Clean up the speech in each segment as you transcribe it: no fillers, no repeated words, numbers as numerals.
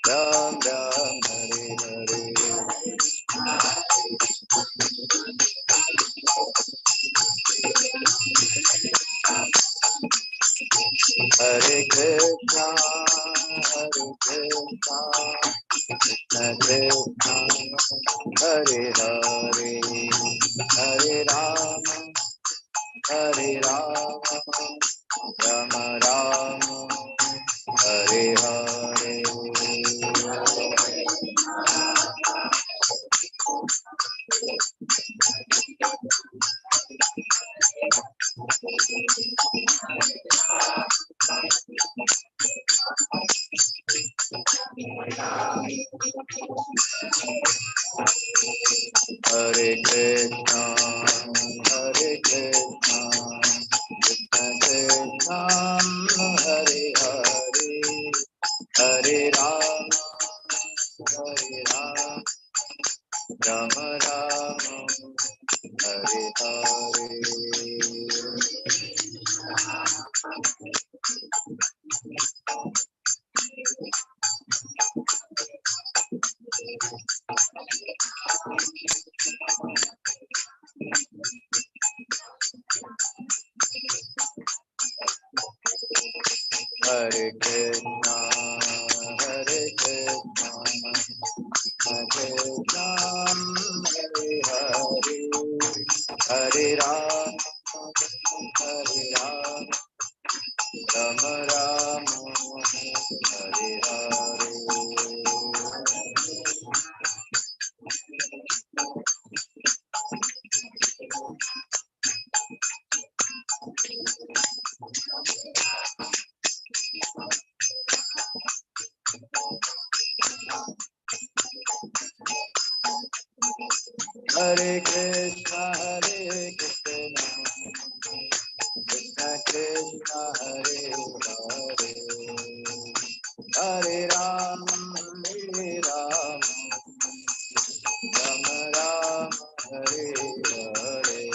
Ram Ram Hare Hare. Hare Krishna, Hare Krishna, Krishna Krishna, Hare Hare, Hare Rama, Hare Rama, Rama Rama, Hare Hare. Hare Krishna, Hare Krishna, Krishna Krishna, Hare Hare, Hare Rama, Hare Rama, Rama Rama, Hare Hare. Hare Krishna, Hare Krishna, Krishna Hare Hare, Hare Rama, Hare Rama, Rama Rama, Hare Hare. Hare Krishna, Hare Krishna, Krishna Krishna, Hare Hare, Hare Rama, Hare Rama, Rama Rama, Hare Hare.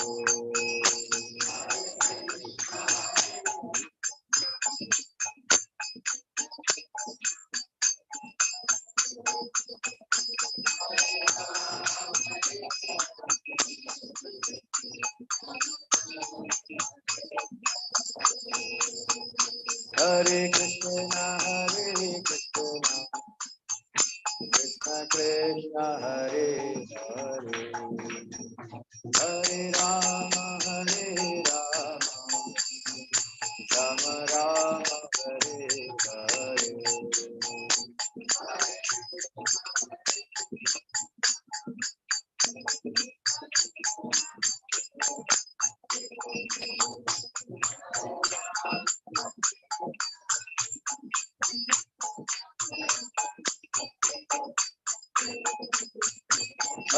Hare Krishna, Hare Krishna, Krishna Krishna, Hare Hare, Hare Rama, Hare Rama, Rama Rama, Hare Hare.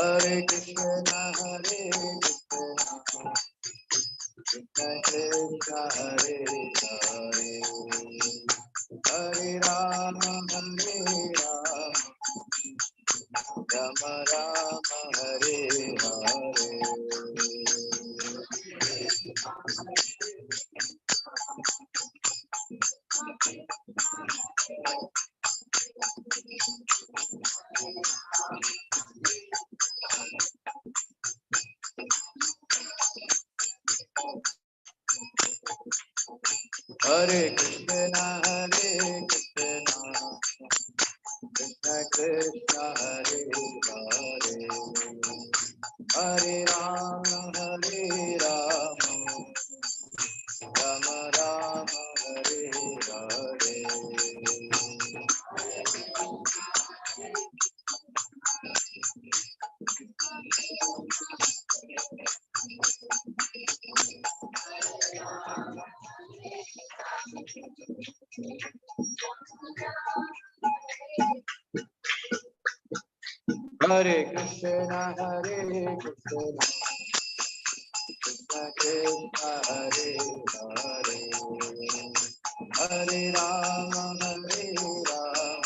Hare Krishna, Hare Krishna, Krishna Krishna, Hare Hare, Hare Rama, Hare Rama, Rama Rama, Hare Hare. Hare Krishna, Hare Krishna, Krishna Krishna, Hare Hare, Hare Rama, Hare Rama, Rama Rama, Hare Hare. Hare Krishna, Hare Krishna, Krishna Krishna, Hare Hare, Hare Rama, Hare Rama,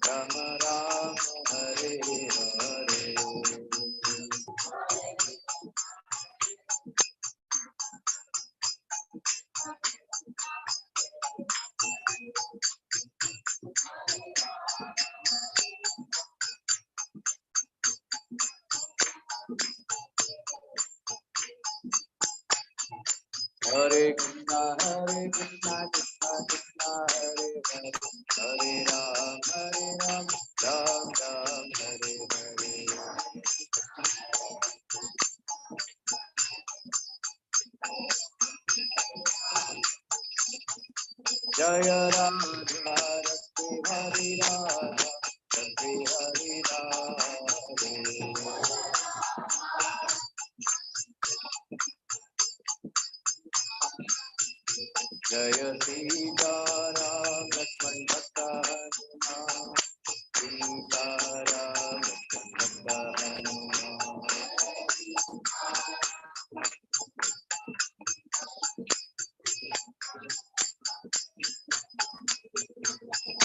Rama Rama, Hare Hare. Hare Krishna, Hare Krishna, Krishna Krishna, Hare Hare, Hare Ram, Ram Ram, Hare Hare. Jaya Radha, Rati Hari Radha, Rati Hari Radha. Jaya Sita Ram, Lakshman Bhatta Hanuman, Sita Ram, Lakshman Bhatta Hanuman.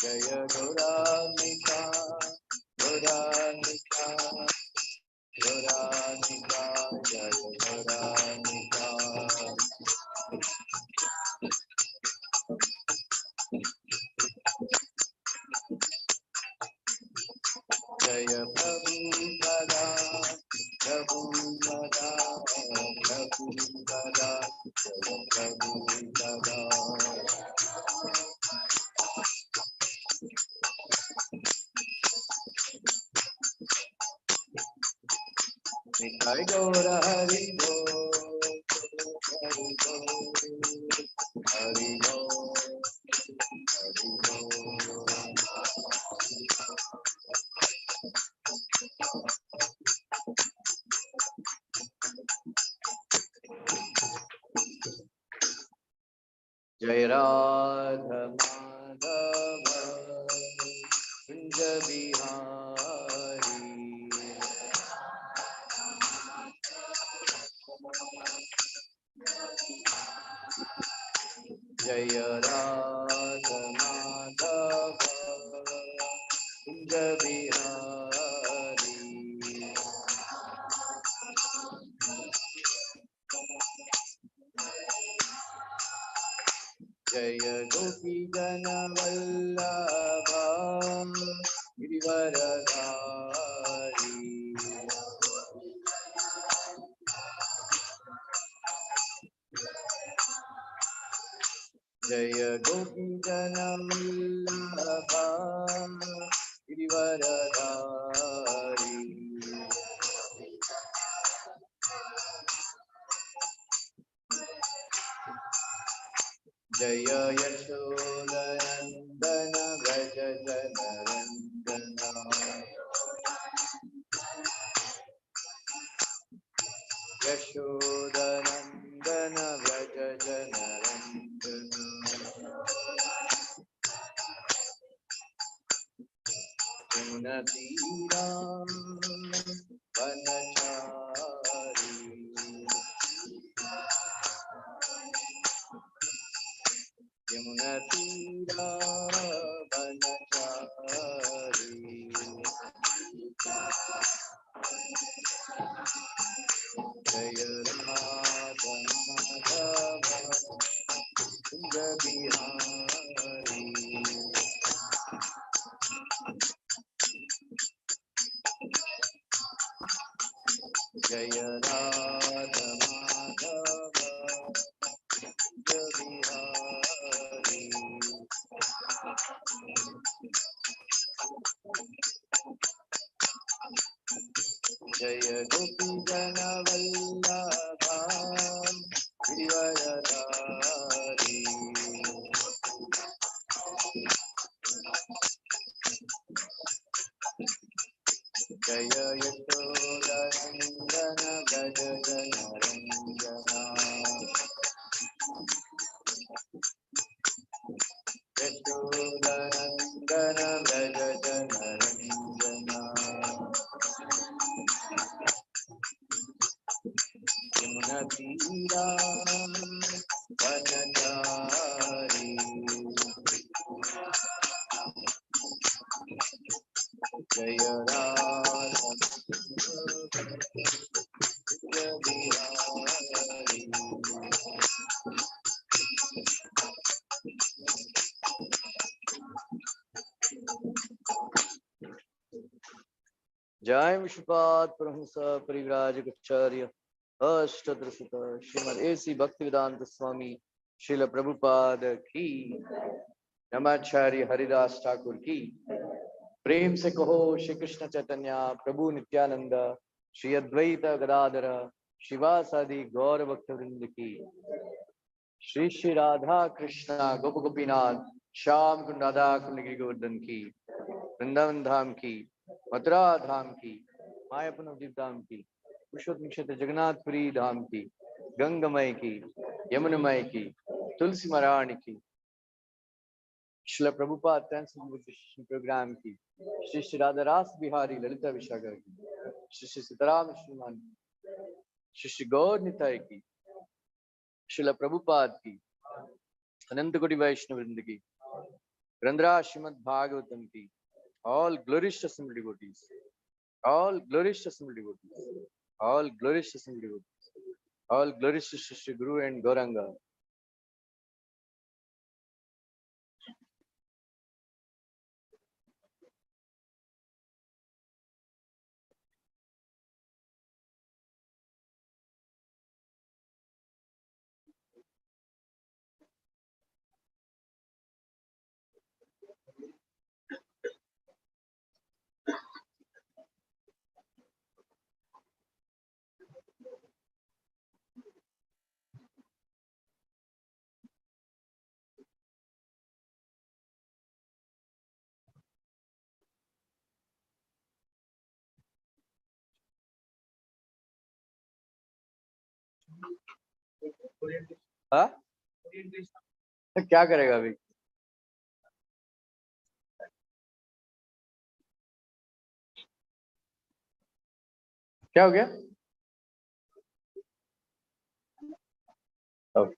Jaya Gauranika, Gauranika, Gauranika, Jaya Gauranika. Jaya Prabhupada, Prabhupada, Prabhupada, Jaya Prabhupada. Nitai Gaura Hari Bo, Hari Bo, Hari Bo, Hari Bo. Jai Radha Madhava Kunja Bihari Jai Radha Madhava Kunja Bihari Jaya Gopi Jana Vallabha Girivaradhari Jaya Gopi Jana Vallabha Girivaradhari Jaya Yashodanandana Vraja Janarandana Yashodanandana Vraja Janarandana Unatira Vanachari Yamunatira Vanachari Jaya Radha Madhava Kunja Bihari Jaya Radha Madhava Kunja Bihari Jaya Gopi Jana Vallabha Girivaradhari Jaya Yashodanandana Vraja Janarandana Yashodanandana Vraja Janarandana Yamunatira Vanachari Jaya Radha Kunja Bihari Jai Vishwapad Paramahansa Parivrajacharya अष्टोत्तरशत Srimad A C Bhaktivedanta Swami Srila Prabhupada की। नमाचार्य हरिदास ठाकुर की। प्रेम से कहो श्री कृष्ण चैतन्य प्रभु नित्यानंद श्री अद्वैत गदाधर शिवासादि गौर भक्त वृंद की। श्री श्री राधा कृष्ण गोप गोपीनाथ श्याम कुंड राधा कुंड गिरिगोवर्धन की। वृंदावन धाम की, मथुरा धाम की, मायापुर नवद्वीप धाम की, पुरुषोत्तम क्षेत्र जगन्नाथपुरी धाम की, गंगमय की, यमुनमय की, तुलसी महारानी की, श्रील प्रभुपाद ट्रांसलेशन प्रोग्राम की, श्री श्री राधा रास बिहारी ललिता विशाखा की, श्री श्री सीताराम श्रीमान, श्री श्री गौर निताय की, श्रील प्रभुपाद की, अनंत कोटि वैष्णव वृंद की, ग्रंथराज श्रीमद् भागवतम की। All glorious to some devotees. All glorious to some devotees. All glorious to some devotees. All glorious to Shri Guru and Gauranga. हाँ? तो क्या करेगा अभी? क्या हो गया? Okay.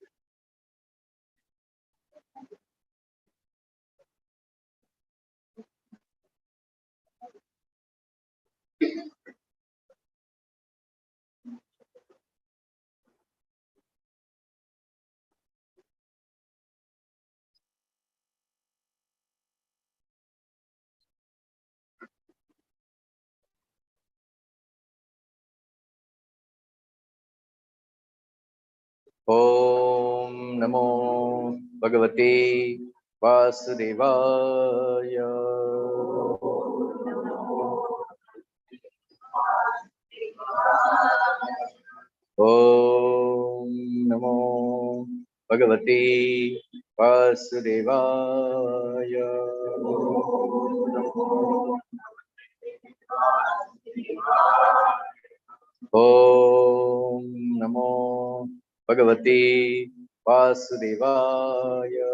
Om Namo Bhagavate Vasudevaya. Om Namo Bhagavate Vasudevaya. Om Namo Bhagavate Vasudevaya.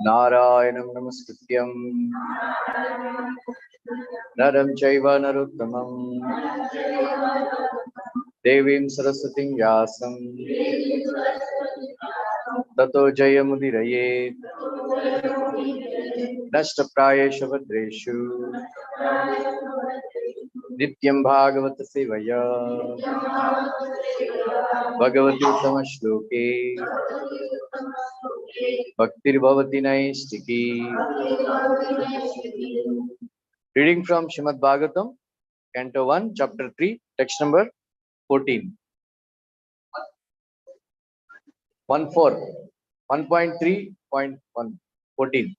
Narayanam Namaskrityam Naram Chaiva Narottamam Devim Saraswatim Vyasam Tato Jayamudiraye Nashtaprayesha Bhadreshu Nityam Bhagavata Sevaya Bhagavati Uttama Shloke Bhaktir Bhavati Naistiki. Reading from Srimad Bhagavatam, Canto 1, Chapter 3, text number 14. 1.3.1 14.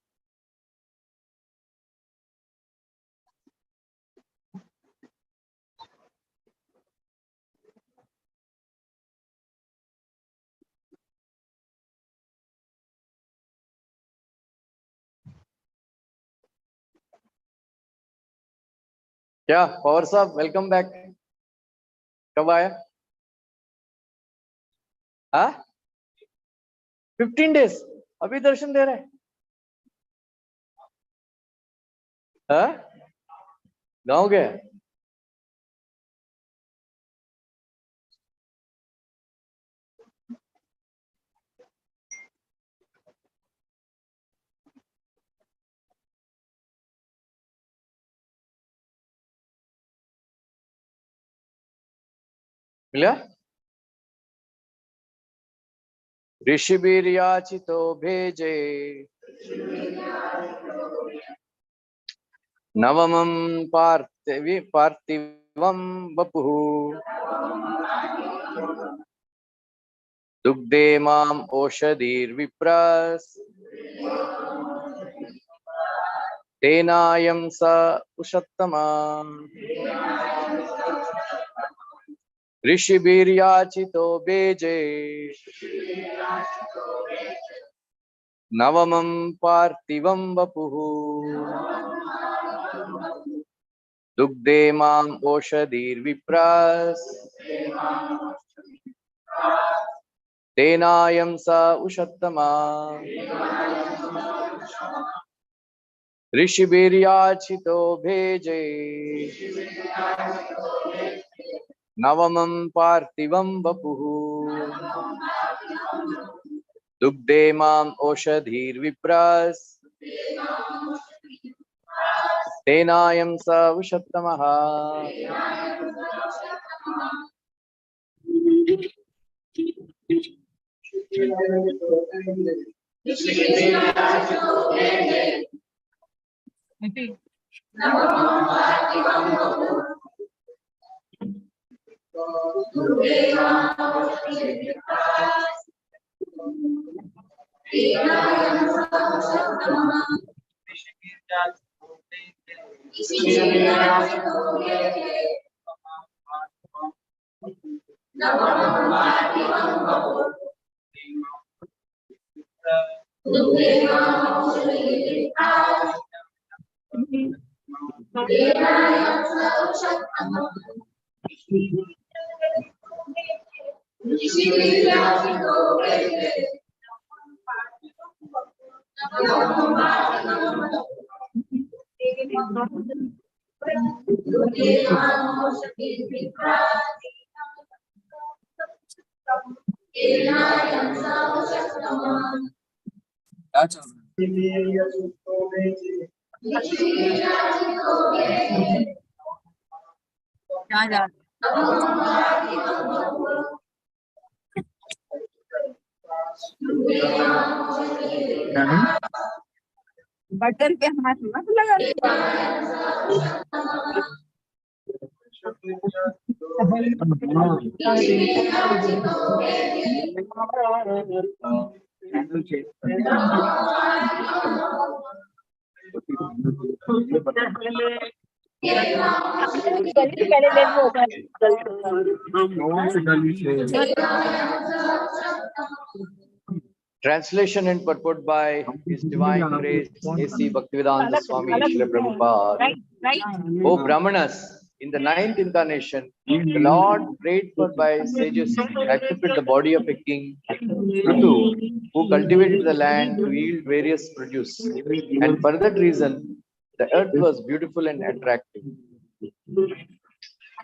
क्या पवार साहब welcome back. कब आया? हाँ 15 days अभी दर्शन दे रहे हैं. हाँ गाँव गए मिला. ऋषिबीर याचितो भेजे नवमं पार्थिवं वपुः दुग्धे माम् ओषधीर्विप्रस् तेनायं स उषत्तमा ऋषिभिर्याचितो बेजे नवमं पार्थिवं वपुः दुग्धे माम् ओषधीर्विप्रस् तेनायं स उषत्तमा ऋषिभिर्याचितो भेजे नवमं पार्थिवं वपुः दुग्धे माम् ओषधीर्विप्रस् तेनायं स उषत्तमः बटन पे हाथ मत लगा। Translation and purport by His Divine Grace A.C. Bhaktivedanta Swami Srila Prabhupada. O Brahmanas, in the ninth incarnation, the Lord prayed for by sages to accepted the body of a king, Prutu, who cultivated the land to yield various produce. And for that reason, the earth was beautiful and attractive.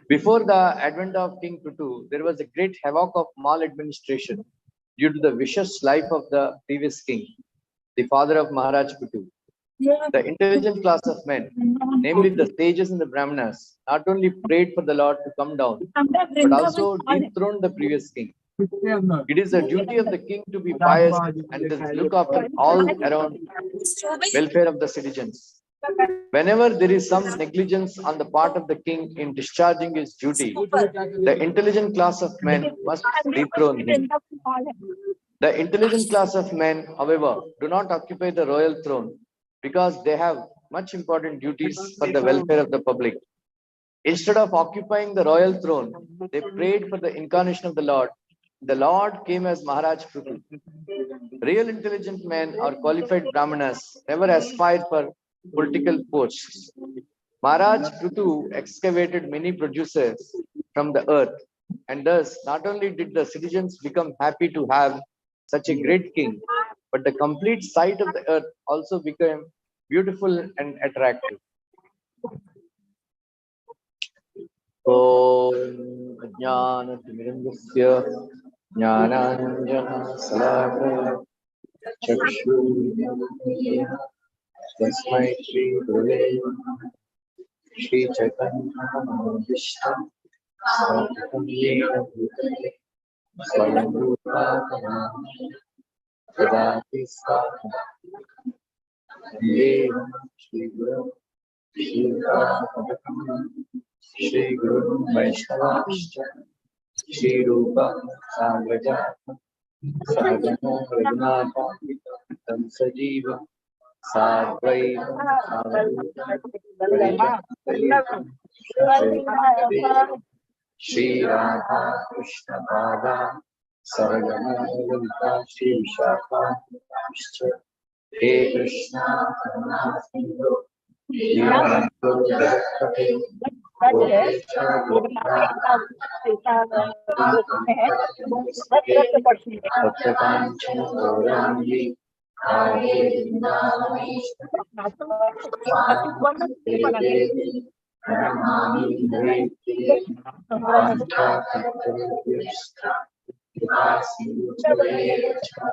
Before the advent of King Prutu, there was a great havoc of maladministration due to the vicious life of the previous king, the father of Maharaj Prutu. The intelligent class of men, namely the sages and the Brahmanas, not only prayed for the Lord to come down, but also dethroned the previous king. It is the duty of the king to be pious and thus look after all around welfare of the citizens. Whenever there is some negligence on the part of the king in discharging his duty, the intelligent class of men must dethrone him. The intelligent class of men, however, do not occupy the royal throne because they have much important duties for the welfare of the public. Instead of occupying the royal throne, they prayed for the incarnation of the Lord. The Lord came as Maharaj Prutu. Real intelligent men or qualified Brahmanas never aspired for political posts. Maharaj Prutu excavated many producers from the earth, and thus not only did the citizens become happy to have such a great king, but the complete sight of the earth also became beautiful and attractive. Om Ajnana-timirandasya Jnananjana-salakaya Chakshurunmilitam Tasmai Shri Gurave Namaha Shri Chaitanya-Manavishtam Svatam Yena Bhutale Swayam Bhutale Tadati Svatam Yena Shri Gurave Shri Guru Vaishnavascha Shri Rupa Sagraja Sadhana Raghunatha Tam Sajiva Sadvaita Sadvaita Shri Radha Krishna Pada Sargama Lalita Shri Vishakha He Krishna Karuna Sindhu Leelantu Jagatpate Gopesha Bhaktakanchana Gaurangi Radhe Vrindavaneshwari Pranamami Hare Vanta Kattavyaska Vipasindhuveka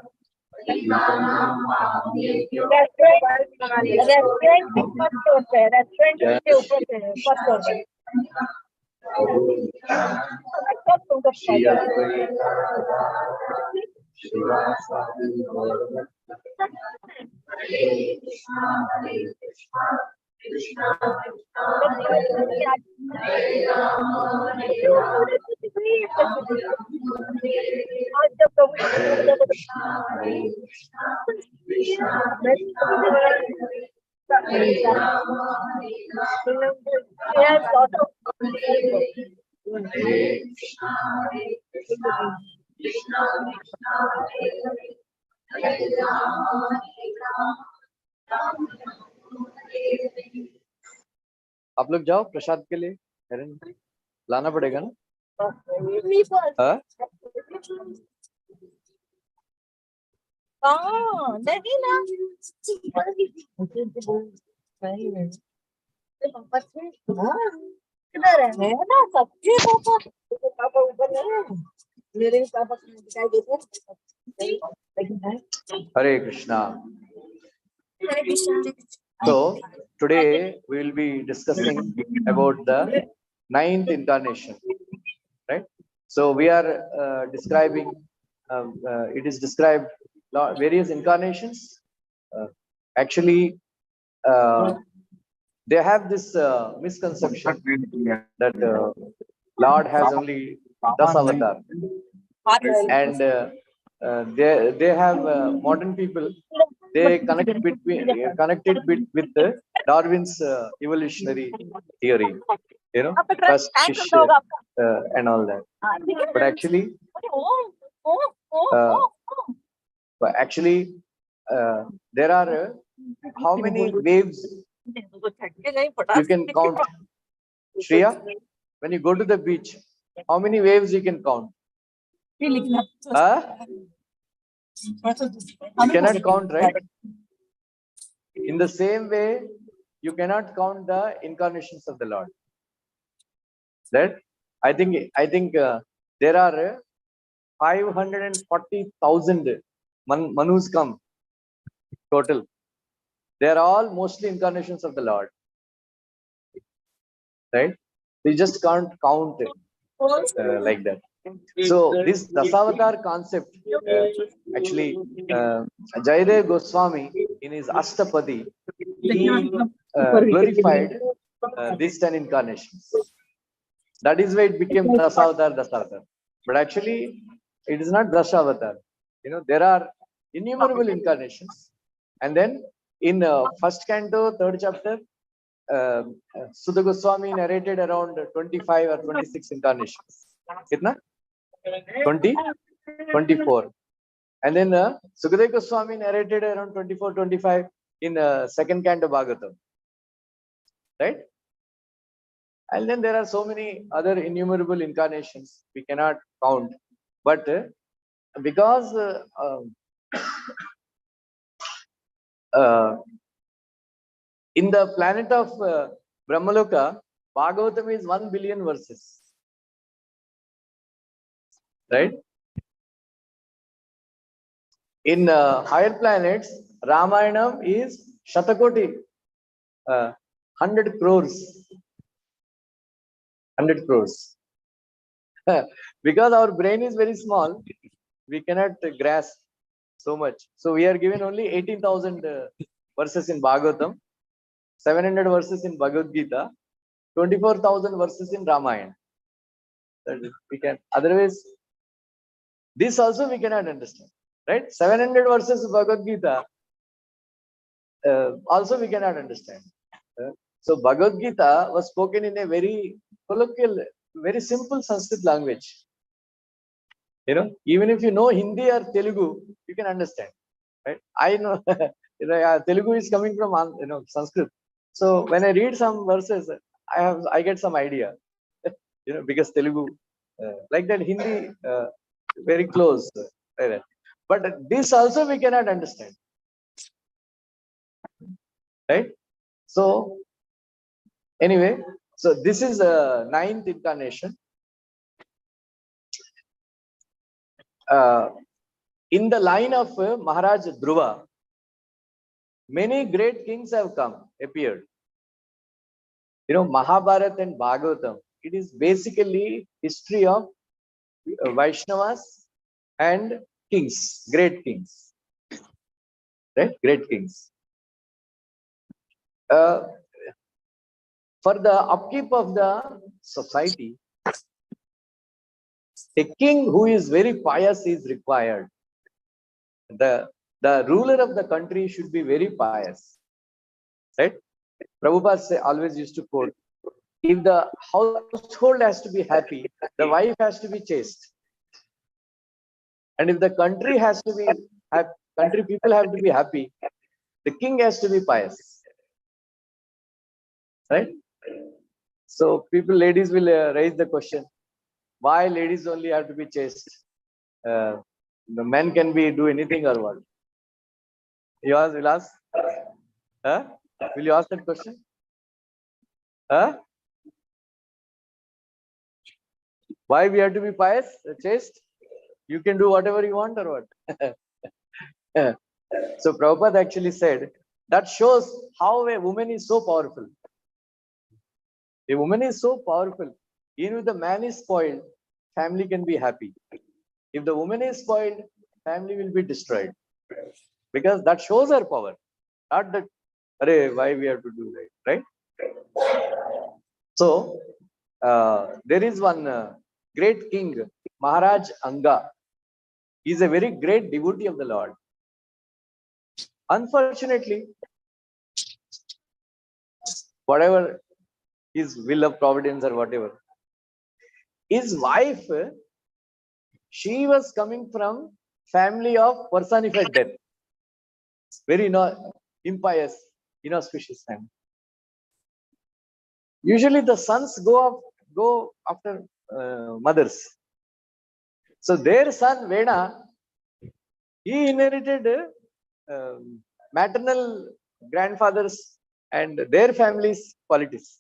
आप लोग जाओ प्रसाद के लिए लाना पड़ेगा ना हाँ नहीं ना किधर है ना सबके पापा ऊपर नहीं है मेरे पापा दिखाई देते Hare Krishna. Hare Krishna So today we will be discussing about the ninth incarnation, right? So we are describing. It is described various incarnations. Actually, they have this misconception that Lord has only Das avatar, and they have modern people. They connect connected with Darwin's evolutionary theory, first fish and all that. But actually, there are how many waves you can count? Shreya, when you go to the beach, how many waves you can count? You cannot count, right? In the same way, you cannot count the incarnations of the Lord. Right? I think there are 540,000 Manus come total. They are all mostly incarnations of the Lord. Right? We just can't count it like that. So this Dasavatar concept, actually, Jayadev Goswami in his Astapadi, he glorified these 10 incarnations. That is why it became Dasavatar. But actually, it is not Dasavatar. There are innumerable incarnations. And then in first canto, third chapter, Sudha Goswami narrated around 25 or 26 incarnations. Kitna? 20? 24. And then Sukadeva Goswami narrated around 24, 25 in second canto Bhagavatam. Right? And then there are so many other innumerable incarnations we cannot count. But because in the planet of Brahmaloka, Bhagavatam is 1 billion verses. Right? In higher planets, Ramayanam is Shatakoti, 100 crores. 100 crores. Because our brain is very small, we cannot grasp so much. So we are given only 18,000 verses in Bhagavatam. 700 verses in Bhagavad Gita, 24,000 verses in Ramayana. That we can, otherwise, this also we cannot understand, right? 700 verses of Bhagavad Gita, also we cannot understand. So Bhagavad Gita was spoken in a very colloquial, very simple Sanskrit language. You know, even if you know Hindi or Telugu, you can understand, right? I know, Telugu is coming from Sanskrit. So when I read some verses, I get some idea, because Telugu, like that Hindi, very close, right? But this also we cannot understand, right? So anyway, so this is a ninth incarnation. In the line of Maharaj Dhruva, many great kings have appeared. You know, Mahabharata and Bhagavatam, it is basically history of Vaishnavas and kings, great kings, right? Great kings. For the upkeep of the society, a king who is very pious is required. The ruler of the country should be very pious, right? Prabhupada always used to quote, if the household has to be happy, the wife has to be chaste. And if the country has to be happy, country people have to be happy, the king has to be pious, right? So people, ladies will raise the question, why ladies only have to be chaste? The men can be do anything or what? Will ask? Huh? Will you ask that question? Huh? Why we have to be pious, chaste? You can do whatever you want or what? So Prabhupada actually said, that shows how a woman is so powerful. A woman is so powerful. Even if the man is spoiled, family can be happy. If the woman is spoiled, family will be destroyed. Because that shows her power. Not that, why we have to do that, right? So, there is one great king, Maharaj Anga. He is a very great devotee of the Lord. Unfortunately, whatever his will of providence or whatever, his wife, she was coming from family of personified death. Very impious, inauspicious family. Usually the sons go after mothers. So their son Vena, he inherited maternal grandfathers and their family's qualities.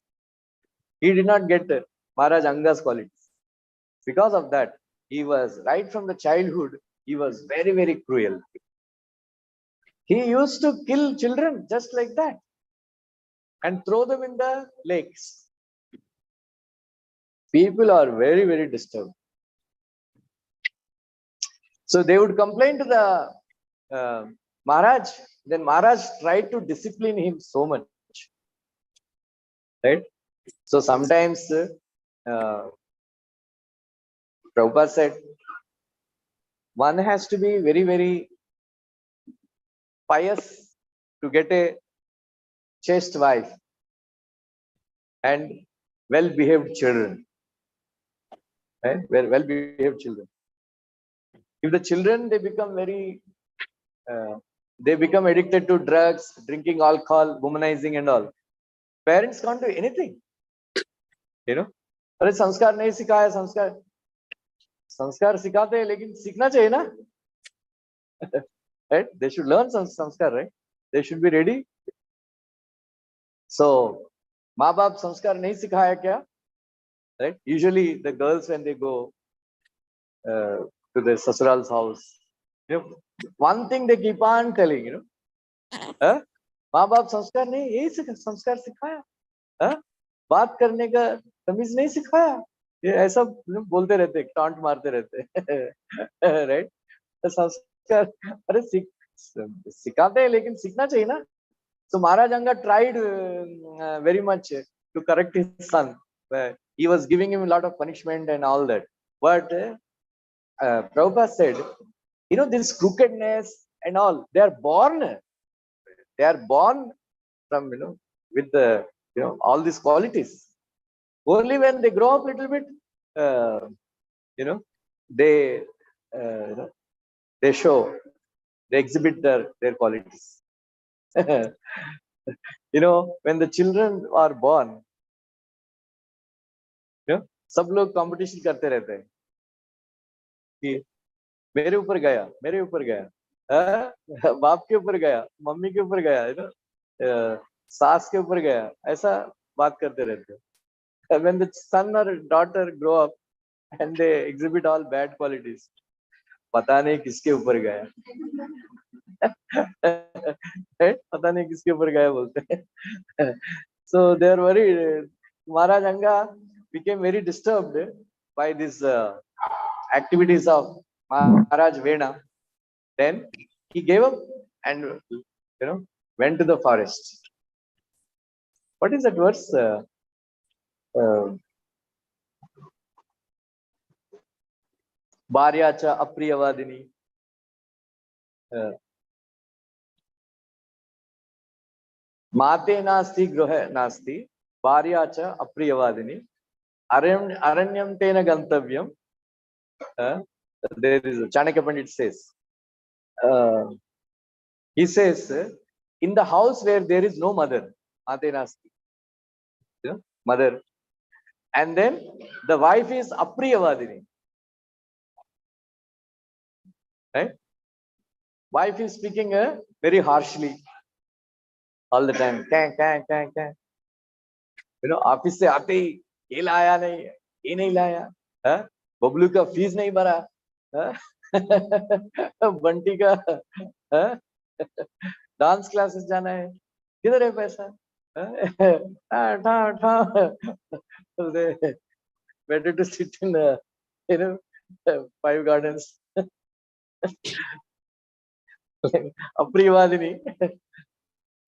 He did not get Maharaj Anga's qualities. Because of that, he was, right from the childhood, he was very, very cruel. He used to kill children just like that and throw them in the lakes. People are very, very disturbed. So they would complain to the Maharaj. Then Maharaj tried to discipline him so much, right? So sometimes Prabhupada said, one has to be very, very pious to get a chaste wife and well-behaved children, right? Well-behaved children. If the children, they become addicted to drugs, drinking alcohol, womanizing and all, parents can't do anything, अरे संस्कार नहीं सिखाया, संस्कार सिखाते हैं लेकिन सीखना चाहिए ना, right? They should learn some sanskar, right? They should be ready. So माँ बाप संस्कार नहीं सिखाया क्या, right? Usually the girls, when they go to their sasural's house, one thing they keep on telling, माँ बाप संस्कार नहीं, यही संस्कार सिखाया, बात करने का तमीज नहीं सिखाया, ये ऐसा बोलते रहते, टॉन्ट मारते रहते, राइट? तो संस्कार, अरे सिखाते हैं लेकिन सीखना चाहिए ना. So Maharaj Anga tried very much to correct his son. He was giving him a lot of punishment and all that. But Prabhupada said, this crookedness and all, they are born from, with the, all these qualities. Only when they grow up a little bit, they, they show, they exhibit their qualities. When the children are born, सब लोग competition करते रहते हैं कि मेरे ऊपर गया, बाप के ऊपर गया, मम्मी के ऊपर गया, सास के ऊपर गया, ऐसा बात करते रहते हैं. When the son or daughter grow up and they exhibit all bad qualities, पता नहीं किसके ऊपर गया. पता नहीं किसके ऊपर गया बोलते हैं. So they are worried. Maharaj Anga became very disturbed by these activities of Maharaj Vena. Then he gave up and went to the forest. What is that verse? Bharyacha apriyavadini. Mate nasti gruhe nasti. Bharyacha apriyavadini. Aranyam tena gantavyam. There is Chanakya Pandit says. He says, in the house where there is no mother, Mate nasti. Mother. And then the wife is apriyavadini. Right? Wife is speaking very harshly all the time. Kang. Office से आते ही ये लाया नहीं, ये नहीं लाया, बबलू का fees नहीं भरा, बंटी का डांस क्लासेस जाना है, किधर है पैसा? Better to sit in five gardens. Apriyavadini,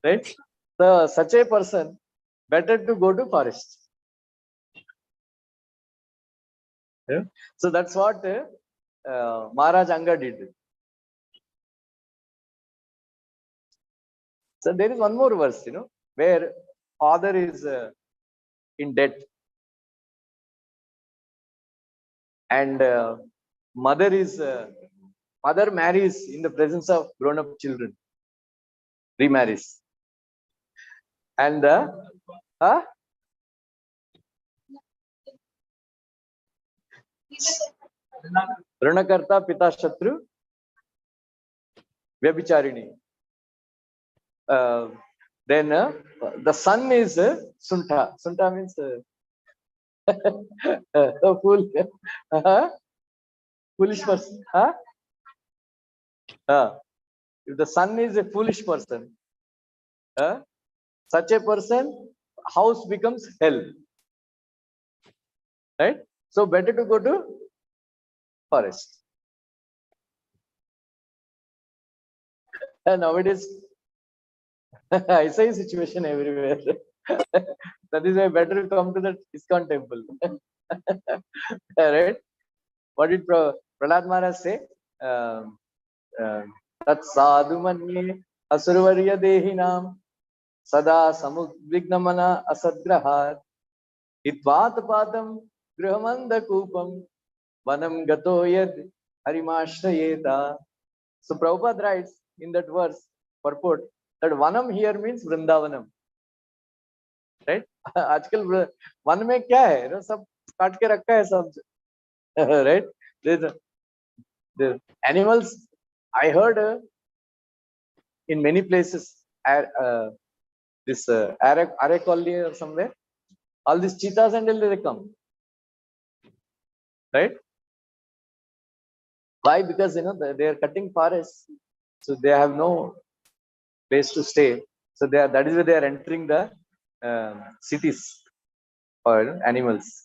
right? So such a person, better to go to forest. Yeah? So that's what Maharaj Anga did. So there is one more verse, where father is in debt and mother marries in the presence of grown-up children, remarries, and Ranakarta Pita Shatru Vyabhicharini. Then the son is Sunta. Sunta means a fool, foolish person. If the son is a foolish person, such a person, house becomes hell. Right? So better to go to forest. And nowadays, I say situation everywhere. That is why better to come to the ISKCON temple. Right? What did Prahlad Maharaj say? Tat sadhu manye asurvarya dehinam sada samudvignamana asadgrahat hitvat padam grihamanda kupam vanam gato yad harimashrayeta. So Prabhupada writes in that verse, purport, that vanam here means Vrindavanam. Right? आजकल one में क्या है, सब काट के रखा है सब. Right? The animals, I heard in many places, this Arecolli or somewhere, all these cheetahs and they come. Right? Why? Because they are cutting forests, so they have no place to stay. So that is why they are entering the cities for animals.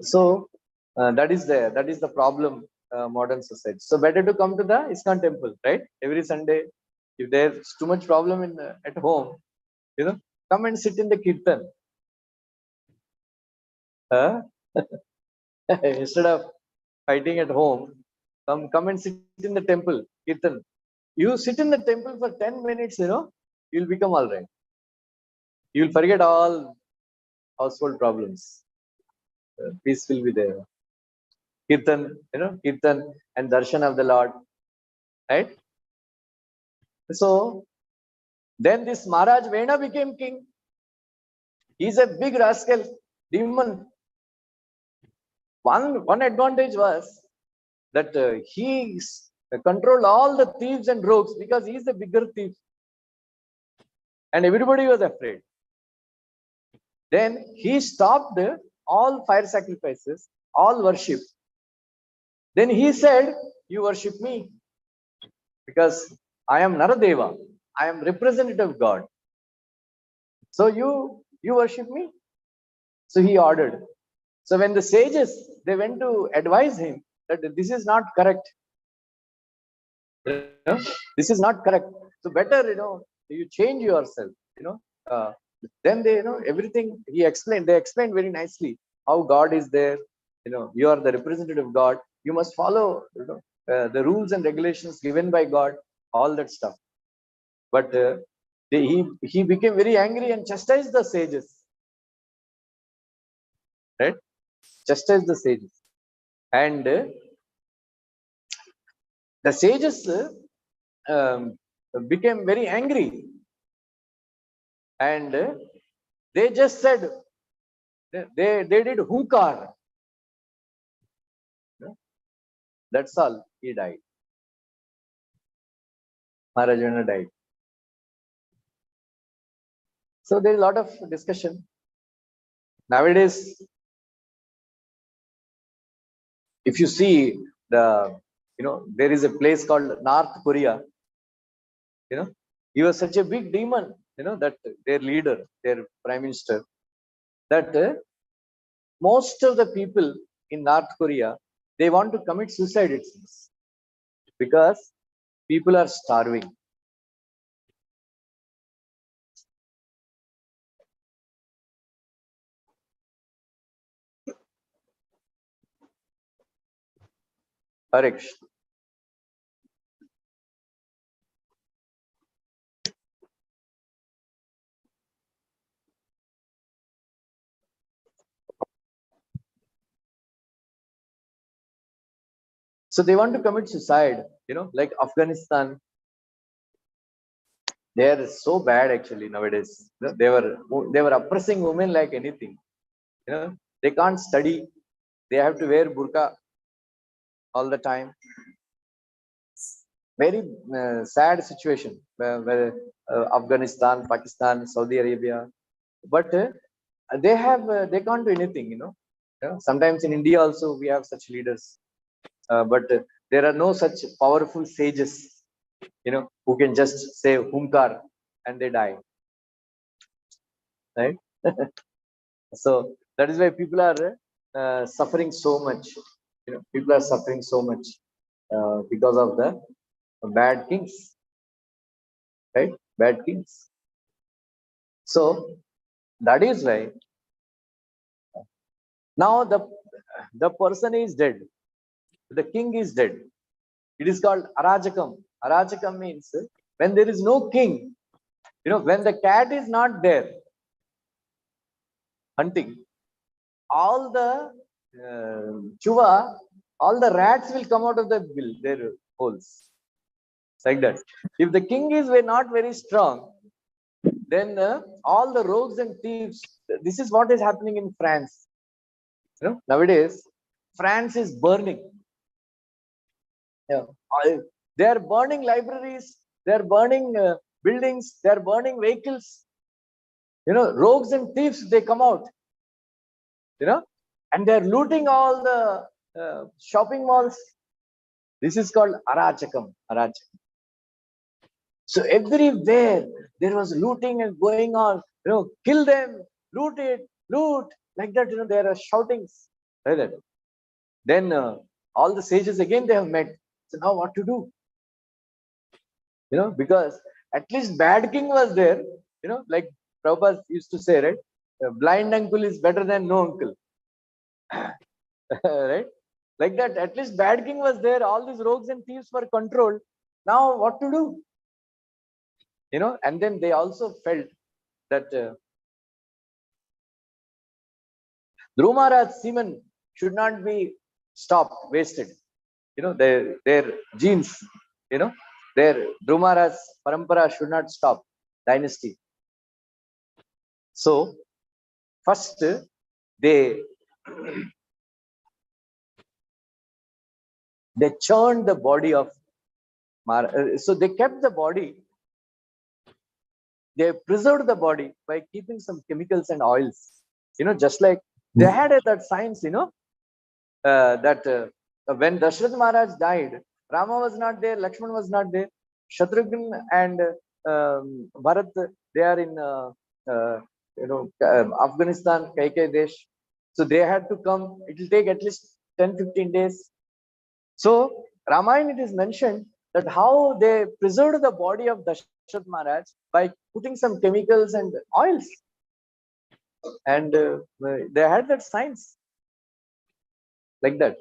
So that is the problem modern society. So better to come to the ISKCON temple, right? Every Sunday If there's too much problem in at home, come and sit in the kirtan. Huh? Instead of fighting at home, come and sit in the temple, kirtan. You sit in the temple for 10 minutes, you'll become all right. You'll forget all household problems. Peace will be there. Kirtan and darshan of the Lord, right? So then this Maharaj Vena became king. He's a big rascal, demon. One advantage was that he controlled all the thieves and rogues because he's the bigger thief. And everybody was afraid. Then he stopped all fire sacrifices, all worship. Then he said, you worship me because I am Naradeva. I am representative of God. So you worship me. So he ordered. So when the sages, they went to advise him that this is not correct. This is not correct. So better, you change yourself, then they, everything he explained, they explained very nicely how God is there. You are the representative of God. You must follow, the rules and regulations given by God, all that stuff. But he became very angry and chastised the sages, right? Chastised the sages. And the sages became very angry. And they just said, they did hunkar. That's all. He died. Maharajana died. So there is a lot of discussion. Nowadays, if you see there is a place called North Korea. He was such a big demon, that their leader, their prime minister, that most of the people in North Korea, they want to commit suicide, it seems, because people are starving. Hare Krishna. So they want to commit suicide, like Afghanistan. They are so bad actually nowadays. They were oppressing women like anything. They can't study. They have to wear burqa all the time. Very sad situation where Afghanistan, Pakistan, Saudi Arabia. But they can't do anything. Sometimes in India also we have such leaders, but there are no such powerful sages, who can just say hunkar and they die, right? So that is why people are suffering so much. People are suffering so much because of the bad kings, right? Bad kings. So that is why now the person is dead. The king is dead. It is called Arajakam. Arajakam means when there is no king, when the cat is not there hunting, all the chuva, all the rats will come out of their holes. Like that. If the king were not very strong, then all the rogues and thieves, this is what is happening in France. Nowadays, France is burning. They are burning libraries, they are burning buildings, they are burning vehicles. Rogues and thieves, they come out, and they are looting all the shopping malls. This is called Arachakam. Arachakam. So everywhere there was looting and going on, kill them, loot it, loot, like that, there are shoutings. Like that. Then all the sages again, they have met. So now what to do? Because at least bad king was there, like Prabhupada used to say, right? A blind uncle is better than no uncle, right? Like that, at least bad king was there. All these rogues and thieves were controlled. Now, what to do? And then they also felt that Dhruv Maharaj's semen should not be stopped, wasted. Their genes, their Dhruv Maharaj's parampara should not stop, dynasty. So, first, they churned the body of Maharaj. So, they kept the body, they preserved the body by keeping some chemicals and oils. Just like they had that science, that when Dashrath Maharaj died, Rama was not there, Lakshman was not there, Shatrughan and Bharat, they are in Afghanistan, Kaikai Desh. So they had to come. It will take at least 10-15 days. So Ramayana, it is mentioned that how they preserved the body of Dashrath Maharaj by putting some chemicals and oils, and they had that science like that.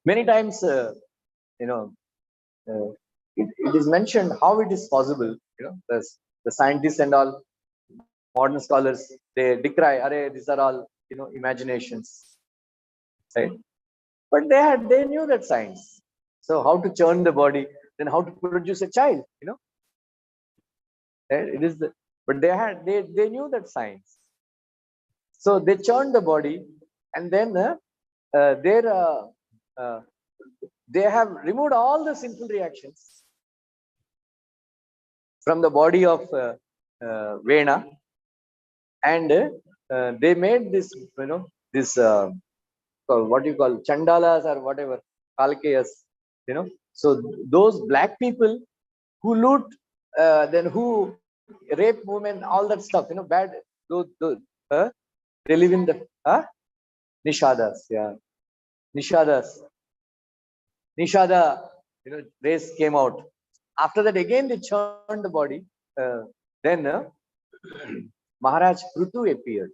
Many times, it is mentioned how it is possible. The scientists and all modern scholars, they decry, "Arey, these are all imaginations," right? But they knew that science. So how to churn the body, then how to produce a child, It is, but they knew that science. So they churned the body, and then they have removed all the sinful reactions from the body of Vena, and they made this, this what you call Chandalas or whatever, Kalkeyas, So those black people who loot, then who rape women, all that stuff, bad. Those they live in the Nishadas, yeah, Nishadas, Nishada, race came out. After that, again they churned the body. Then Maharaj Prutu appeared.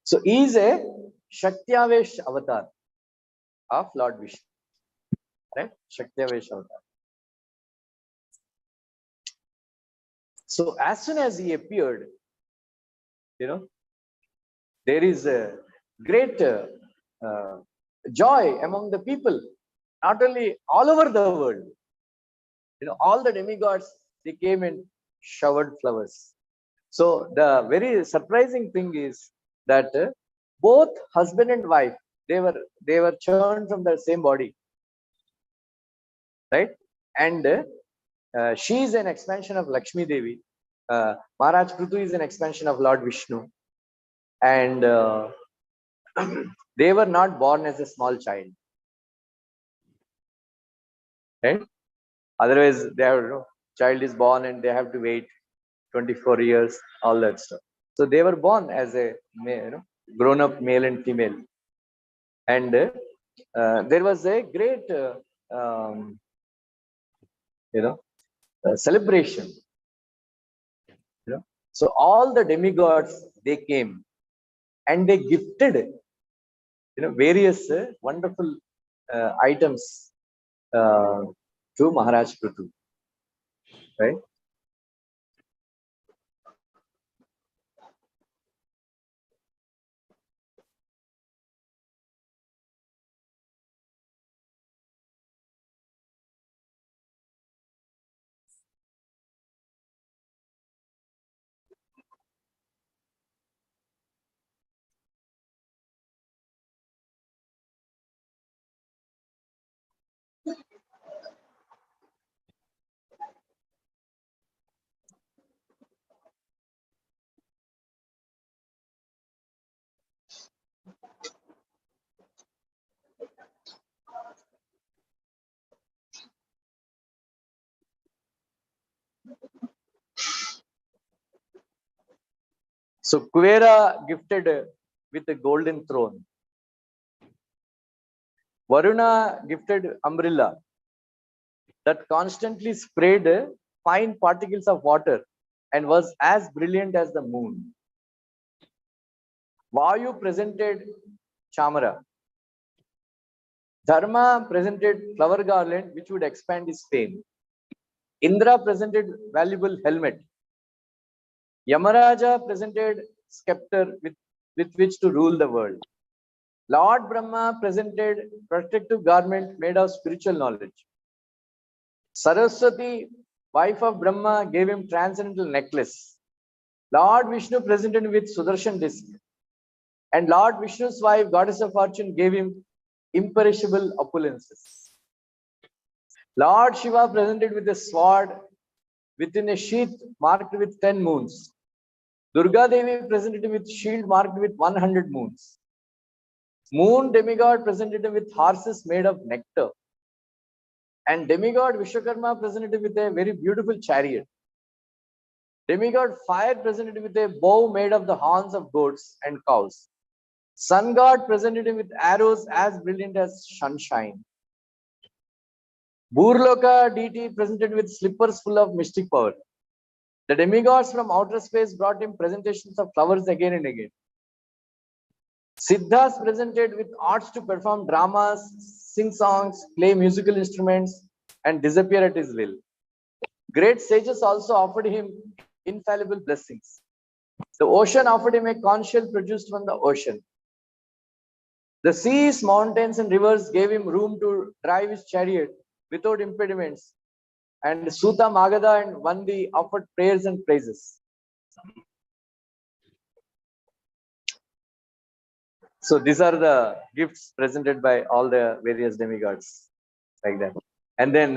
So he is a Shaktiavesh avatar of Lord Vishnu, right? Shaktiavesh avatar. So as soon as he appeared, there is a great joy among the people, not only all over the world. All the demigods, they came and showered flowers. So the very surprising thing is that both husband and wife, they were churned from the same body, right? And she is an expansion of Lakshmi Devi. Maharaj Prutu is an expansion of Lord Vishnu, and they were not born as a small child, right? Otherwise, they have, child is born and they have to wait 24 years, all that stuff. So they were born as a grown up male and female, and there was a great um, celebration. So all the demigods, they came and they gifted various wonderful items to Maharaj Prutu, right? So Kuvera gifted with a golden throne. Varuna gifted umbrella that constantly sprayed fine particles of water and was as brilliant as the moon. Vayu presented chamara. Dharma presented flower garland which would expand his fame. Indra presented valuable helmet. Yamaraja presented scepter with which to rule the world. Lord Brahma presented protective garment made of spiritual knowledge. Saraswati, wife of Brahma, gave him transcendental necklace. Lord Vishnu presented him with Sudarshan disc. And Lord Vishnu's wife, goddess of fortune, gave him imperishable opulences. Lord Shiva presented with a sword within a sheath marked with 10 moons. Durga Devi presented him with shield marked with 100 moons. Moon demigod presented him with horses made of nectar. And demigod Vishwakarma presented him with a very beautiful chariot. Demigod fire presented him with a bow made of the horns of goats and cows. Sun god presented him with arrows as brilliant as sunshine. Burloka deity presented with slippers full of mystic power. The demigods from outer space brought him presentations of flowers again and again. Siddhas presented with arts to perform dramas, sing songs, play musical instruments, and disappear at his will. Great sages also offered him infallible blessings. The ocean offered him a conch shell produced from the ocean. The seas, mountains, and rivers gave him room to drive his chariot without impediments. And Suta, Magadha, and Vandi offered prayers and praises. So these are the gifts presented by all the various demigods, like that. And then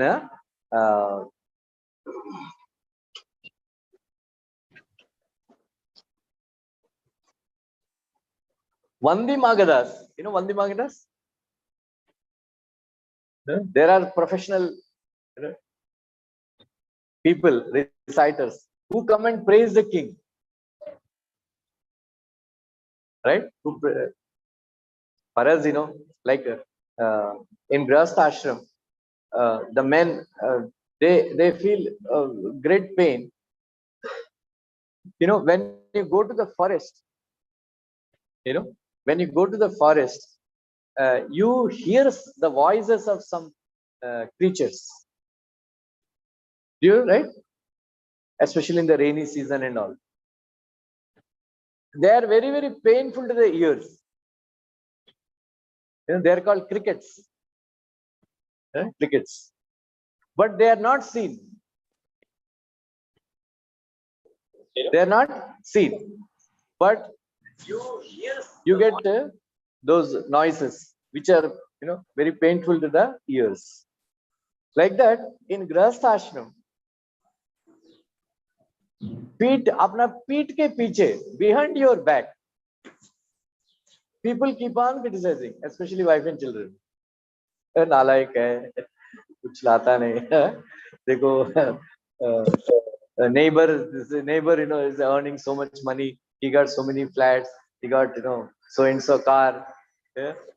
Vandi Magadas, you know Vandi Magadas? There are professional people, reciters, who come and praise the king, right? For us, like in Grihastha ashram, the men, they feel great pain. When you go to the forest, when you go to the forest, you hear the voices of some creatures. Do you, right? Especially in the rainy season and all. They are very, very painful to the ears. They are called crickets. Crickets. But they are not seen. They are not seen. But you get those noises which are, very painful to the ears. Like that, in Grihastha ashram, अपना पीठ के पीछे, behind your back, people keep on criticizing, especially wife and children. नालायक है, कुछ लाता नहीं, देखो, neighbor, is earning so much money. He got so many flats. He got, so and so car.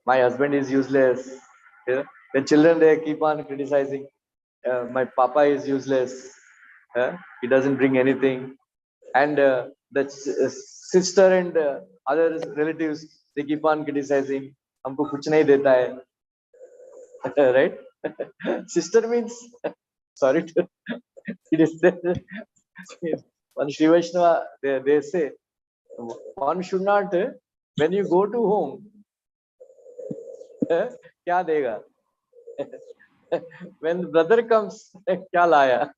My husband is useless. The children, they keep on criticizing. My papa is useless. He doesn't bring anything. And the sister and other relatives, they keep on criticizing. हमको कुछ नहीं देता है, right? Sister means, sorry to, it is one Sri Vaishnava, they say one should not, when you go to home, क्या देगा? When brother comes, क्या लाया?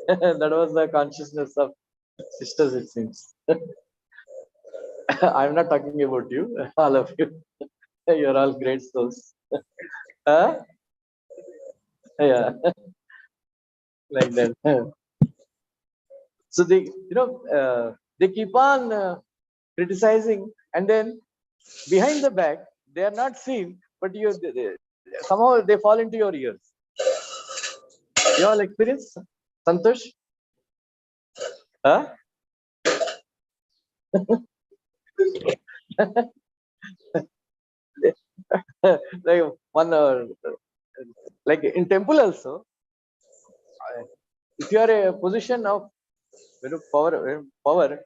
That was the consciousness of sisters, it seems. I'm not talking about you, all of you. You're all great souls. Yeah, like that. So they, they keep on criticizing, and then behind the back, they are not seen, but somehow they fall into your ears. You all experience, Santosh? Huh? like one, like in temple also, if you are a position of power,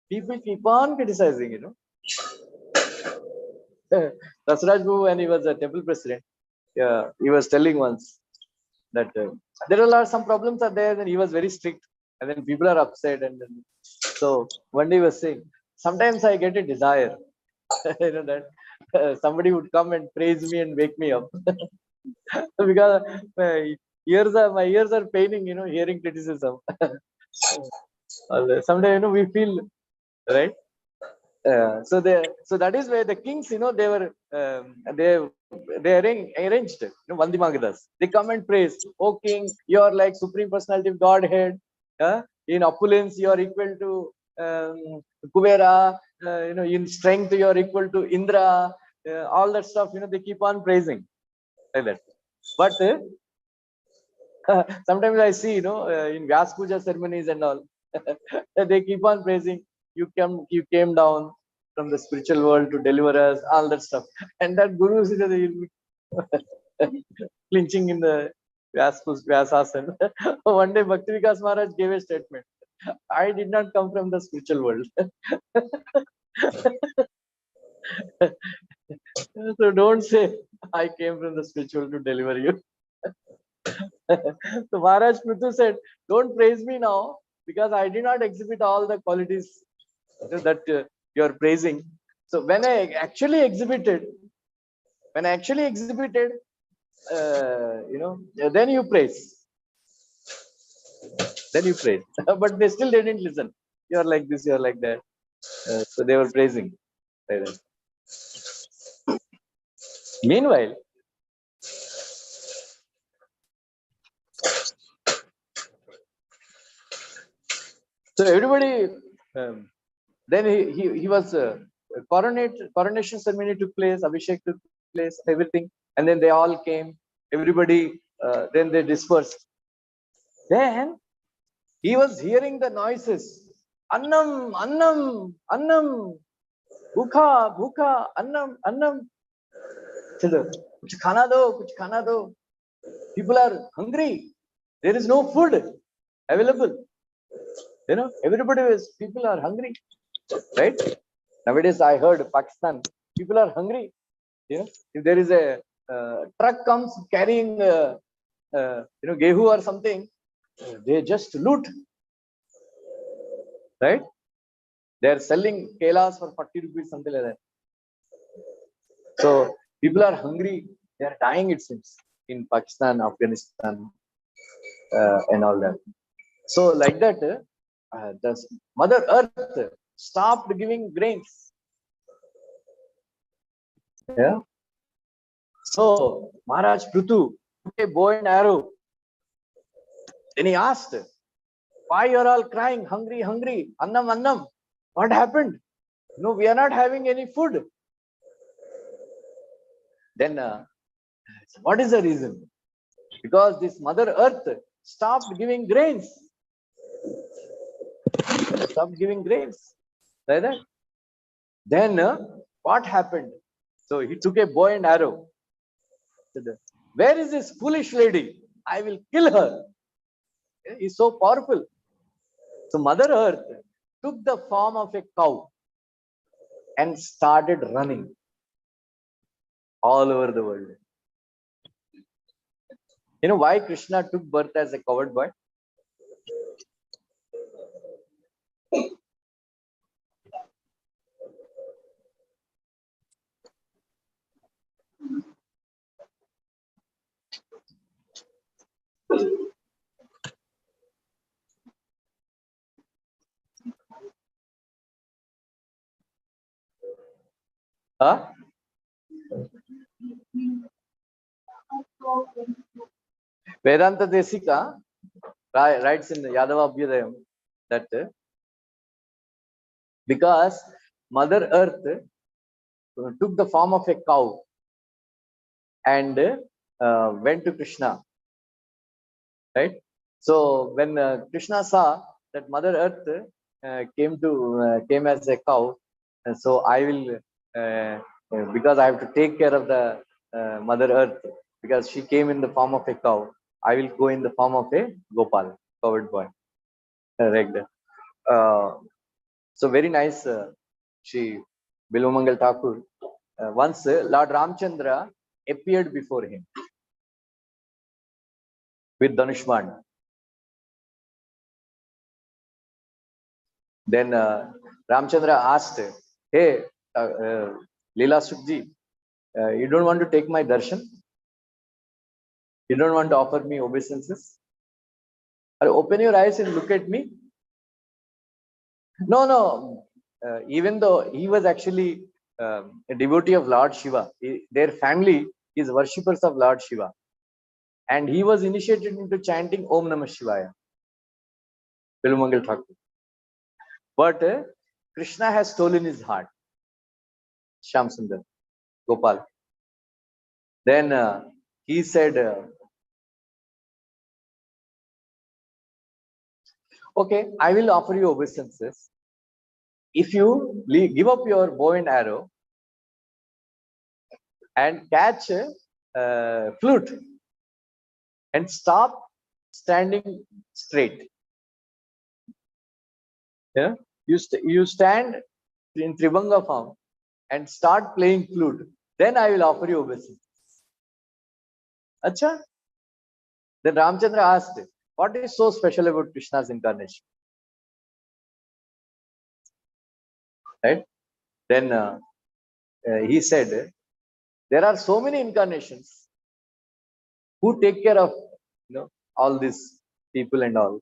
people keep on criticizing, Rasraj Babu, when he was a temple president, he was telling once that there are some problems are there, and he was very strict, and then people are upset, and then, so one day he was saying, sometimes I get a desire, that somebody would come and praise me and wake me up, because my ears are paining, hearing criticism. Someday, we feel right. So that is where the kings, they were they arranged, Vandimagadas. They come and praise, "Oh King, you are like Supreme Personality of Godhead. In opulence, you are equal to Kuvera. In strength, you are equal to Indra." All that stuff, they keep on praising like that. But sometimes I see, in Vyas Puja ceremonies and all, they keep on praising, you came down from the spiritual world to deliver us, all that stuff. And that guru is clinching in the Vyasasana. One day Bhakti Vikas Maharaj gave a statement. I did not come from the spiritual world. So don't say I came from the spiritual to deliver you. So Maharaj Prithu said, don't praise me now, because I did not exhibit all the qualities that you are praising. So when I actually exhibited, then you praise. But they still didn't listen. You are like this, you are like that. So they were praising. Meanwhile, so everybody, then he was coronation ceremony took place, Abhishek took place, everything, and then they all came. Everybody, then they dispersed. Then he was hearing the noises. Annam, annam, annam, bhukha, bhukha, annam, annam. Kuch khana do, kuch khana do. People are hungry. There is no food available. People are hungry, right? Nowadays, I heard Pakistan, people are hungry. If there is a truck comes carrying, gehu or something, they just loot, right? They are selling kelas for 40 rupees, something like that. So people are hungry. They are dying, it seems, in Pakistan, Afghanistan, and all that. So like that, the Mother Earth stopped giving grains. Yeah. So Maharaj Prithu took a bow and arrow. Then he asked, why you are all crying, hungry, hungry, annam, annam? What happened? No, we are not having any food. Then what is the reason? Because this Mother Earth stopped giving grains. Stopped giving grains. Like that. Then what happened? So he took a bow and arrow. Said, where is this foolish lady? I will kill her. He's so powerful. So Mother Earth took the form of a cow and started running all over the world. You know why Krishna took birth as a covered boy? Huh? Vedanta Desika writes in Yadava Abhyudayam that because Mother Earth took the form of a cow and went to Krishna, right? So when Krishna saw that Mother Earth came as a cow, so I will because I have to take care of the Mother Earth, because she came in the form of a cow. I will go in the form of a Gopal, covered boy. Correct. So very nice, Shri Bilomangal Thakur. Once Lord Ramchandra appeared before him with Dhanushman. Then Ramchandra asked, "Hey, Leela Sukji, you don't want to take my darshan? You don't want to offer me obeisances? Or open your eyes and look at me." No, no. Even though he was actually a devotee of Lord Shiva, their family is worshippers of Lord Shiva, and he was initiated into chanting Om Namah Shivaya, Bilumangal Thakur. But Krishna has stolen his heart, Shyam Sundar, Gopal. Then he said, "Okay, I will offer you obeisances if you give up your bow and arrow and catch a flute and stop standing straight. Yeah, you stand in Tribanga form and start playing flute. Then I will offer you obeisance." Acha? Then Ramchandra asked, "What is so special about Krishna's incarnation?" Right? Then he said, "There are so many incarnations who take care of all these people and all.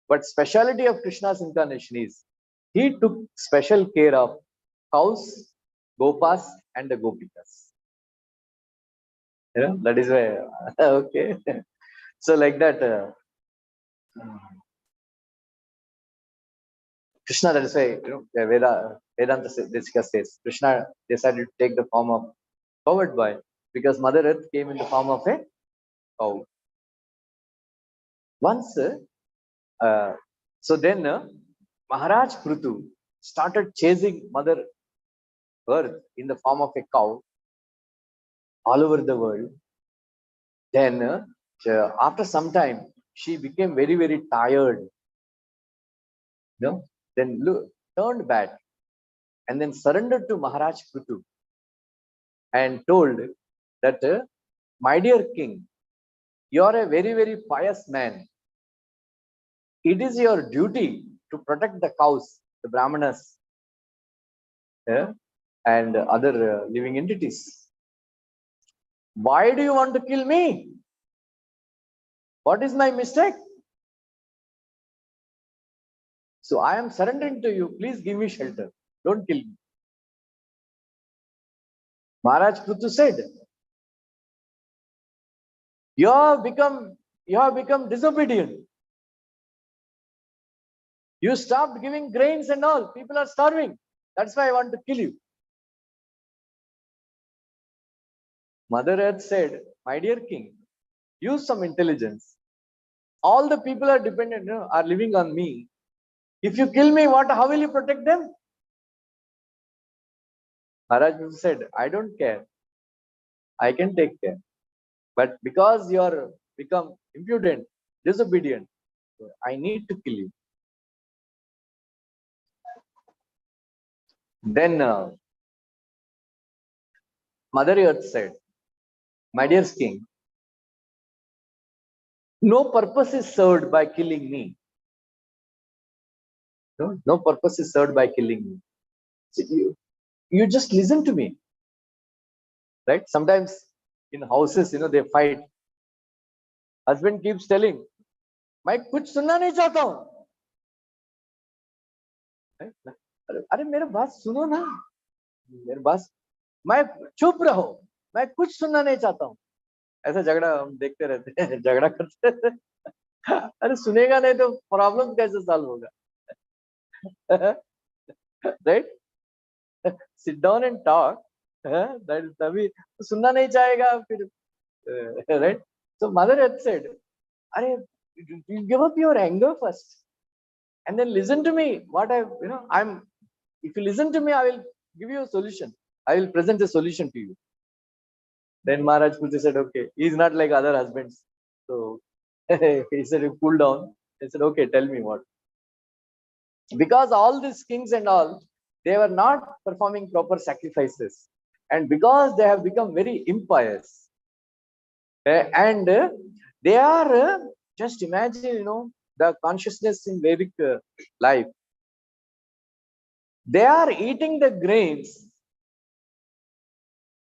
But speciality of Krishna's incarnation is he took special care of cows, gopas, and the gopikas. That is why. Okay. So like that, Krishna, that is why, Vedanta Desika says, Krishna decided to take the form of covered boy because Mother Earth came in the form of a cow. Once, so then Maharaj Prutu started chasing Mother Earth in the form of a cow all over the world. Then after some time, she became very, very tired. Then turned back and then surrendered to Maharaj Prutu and told that, "My dear king, you are a very, very pious man. It is your duty to protect the cows, the Brahmanas, and other living entities. Why do you want to kill me? What is my mistake? So I am surrendering to you. Please give me shelter. Don't kill me." Maharaj Prutu said, you have become disobedient. You stopped giving grains and all. People are starving. That's why I want to kill you." Mother Earth said, "My dear king, use some intelligence. All the people are dependent, are living on me. If you kill me, how will you protect them?" Maharaj said, "I don't care. I can take care. But because you are become impudent, disobedient, I need to kill you." Then Mother Earth said, "My dear king, no purpose is served by killing me. No purpose is served by killing me. So you just listen to me." Right? Sometimes in houses, they fight. Husband keeps telling, "मैं कुछ सुनना नहीं चाहता हूँ." अरे मेरे बात सुनो ना, मेरे बात, मैं चुप रहो, मैं कुछ सुनना नहीं चाहता हूँ. ऐसा झगड़ा हम देखते रहते हैं, झगड़ा करते रहते हैं. अरे सुनेगा नहीं तो प्रॉब्लम कैसे सॉल्व होगा? Right? Sit down and talk. तभी सुनना नहीं चाहेगा फिर. Right? So Mother Earth said, "Are you give up your anger first, and then listen to me. What I'm. If you listen to me, I will give you a solution. I will present a solution to you. Then Maharaj Puja said, okay, he's not like other husbands. So he said, you cool down. He said, okay, tell me what. Because all these kings and all, they were not performing proper sacrifices. And because they have become very impious, and they are, just imagine, the consciousness in Vedic life. They are eating the grains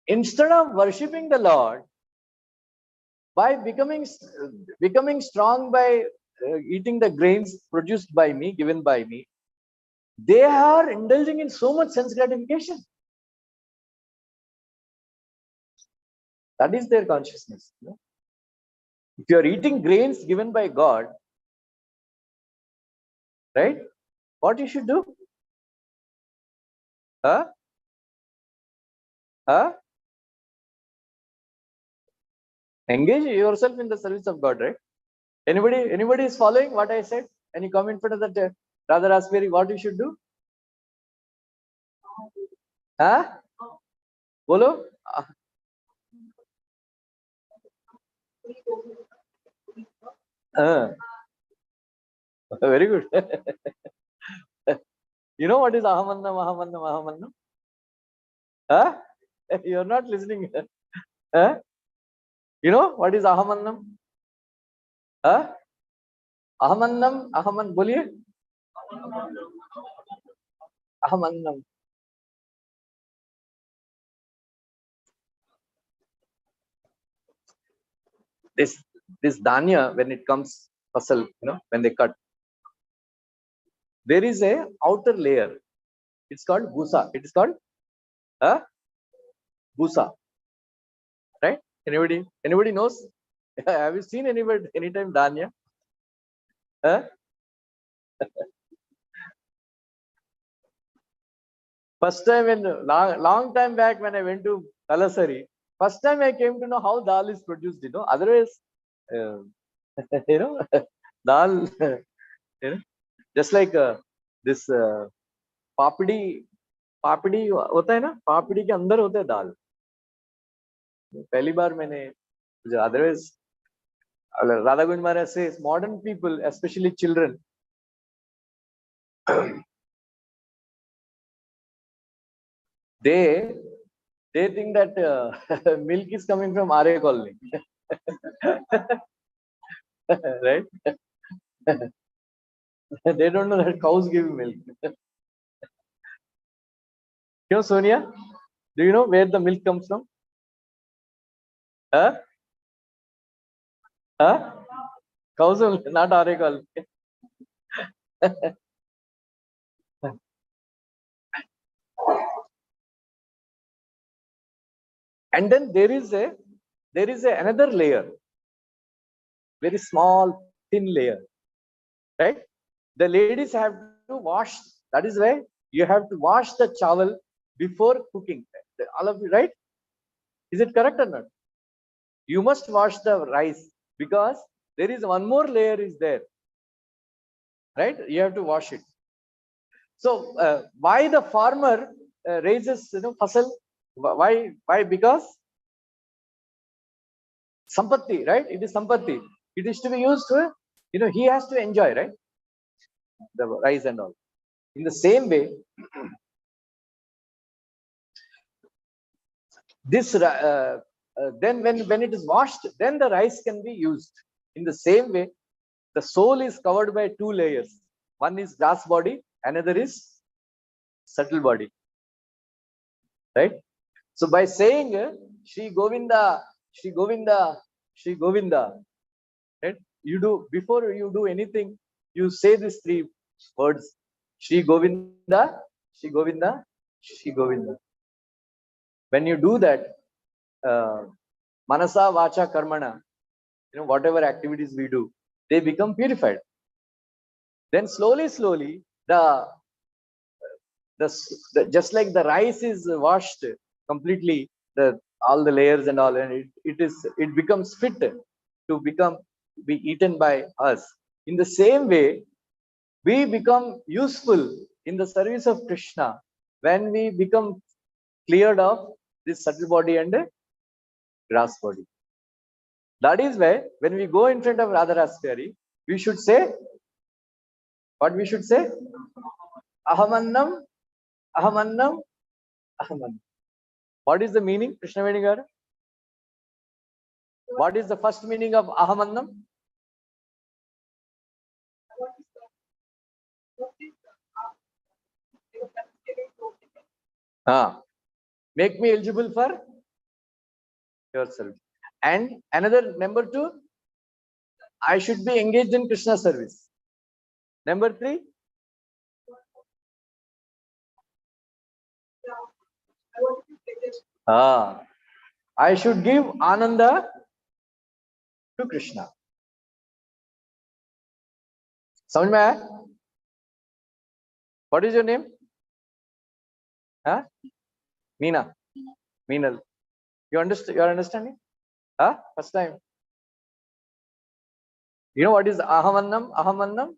instead of worshipping the Lord by becoming strong by eating the grains produced by me, given by me. They are indulging in so much sense gratification. That is their consciousness. If you are eating grains given by God, right? What you should do? Huh? Huh? Engage yourself in the service of God, right? Anybody is following what I said? Any comment for that? Rather Asperi, what you should do? Huh? Bolo? Very good. You know what is Ahamanna, Mahamanna, Mahamanna? Huh? You're not listening. Huh? You know what is Ahamannam? Huh? Ahamannam, Ahaman, boliye. Ahamannam. This dhanya, when it comes fasal, when they cut, there is a outer layer. It's called busa. It is called busa. Right? Anybody knows? Have you seen anytime dhanya? Huh? First time long time back when I went to Kalasari, first time I came to know how dal is produced. Otherwise, dal, just like this papdi होता है ना, पापड़ी के अंदर होता है दाल. पहली बार मैंने, otherwise Radha Gunj Maharaj says modern people, especially children, they think that milk is coming from Are colony. Right? They don't know that cows give milk. You know, Sonia, do you know where the milk comes from? Huh? Huh? Cows only, not Are colony. And then there is another layer, very small, thin layer, right? The ladies have to wash. That is why you have to wash the chawal before cooking. All of you, right? Is it correct or not? You must wash the rice because there is one more layer is there, right? You have to wash it. So why the farmer raises fasal? Why? Because sampatti, right? It is sampatti. It is to be used to, he has to enjoy, right? The rice and all. In the same way, this then when it is washed, then the rice can be used. In the same way, the soul is covered by two layers. One is grass body, another is subtle body. Right? So by saying Shri Govinda, Shri Govinda, Shri Govinda, right? You do, before you do anything, you say these three words: Shri Govinda, Shri Govinda, Shri Govinda. When you do that, manasa, vacha, karmana, whatever activities we do, they become purified. Then slowly, the just like the rice is washed completely, all the layers and all, and it becomes fit to be eaten by us. In the same way, we become useful in the service of Krishna when we become cleared of this subtle body and gross body. That is why when we go in front of Radha Raspberry, we should say, what we should say? Ahamannam, Ahamannam, Ahamannam. What is the meaning, Krishna Venigar? What is the first meaning of Ahamannam? Make me eligible for your service. And another, number 2, I should be engaged in Krishna service. Number 3, I should give Ananda to Krishna. समझ में आया? What is your name? Meena. Meenal. You understand? You are understanding? First time. You know what is Ahamannam? Ahamannam?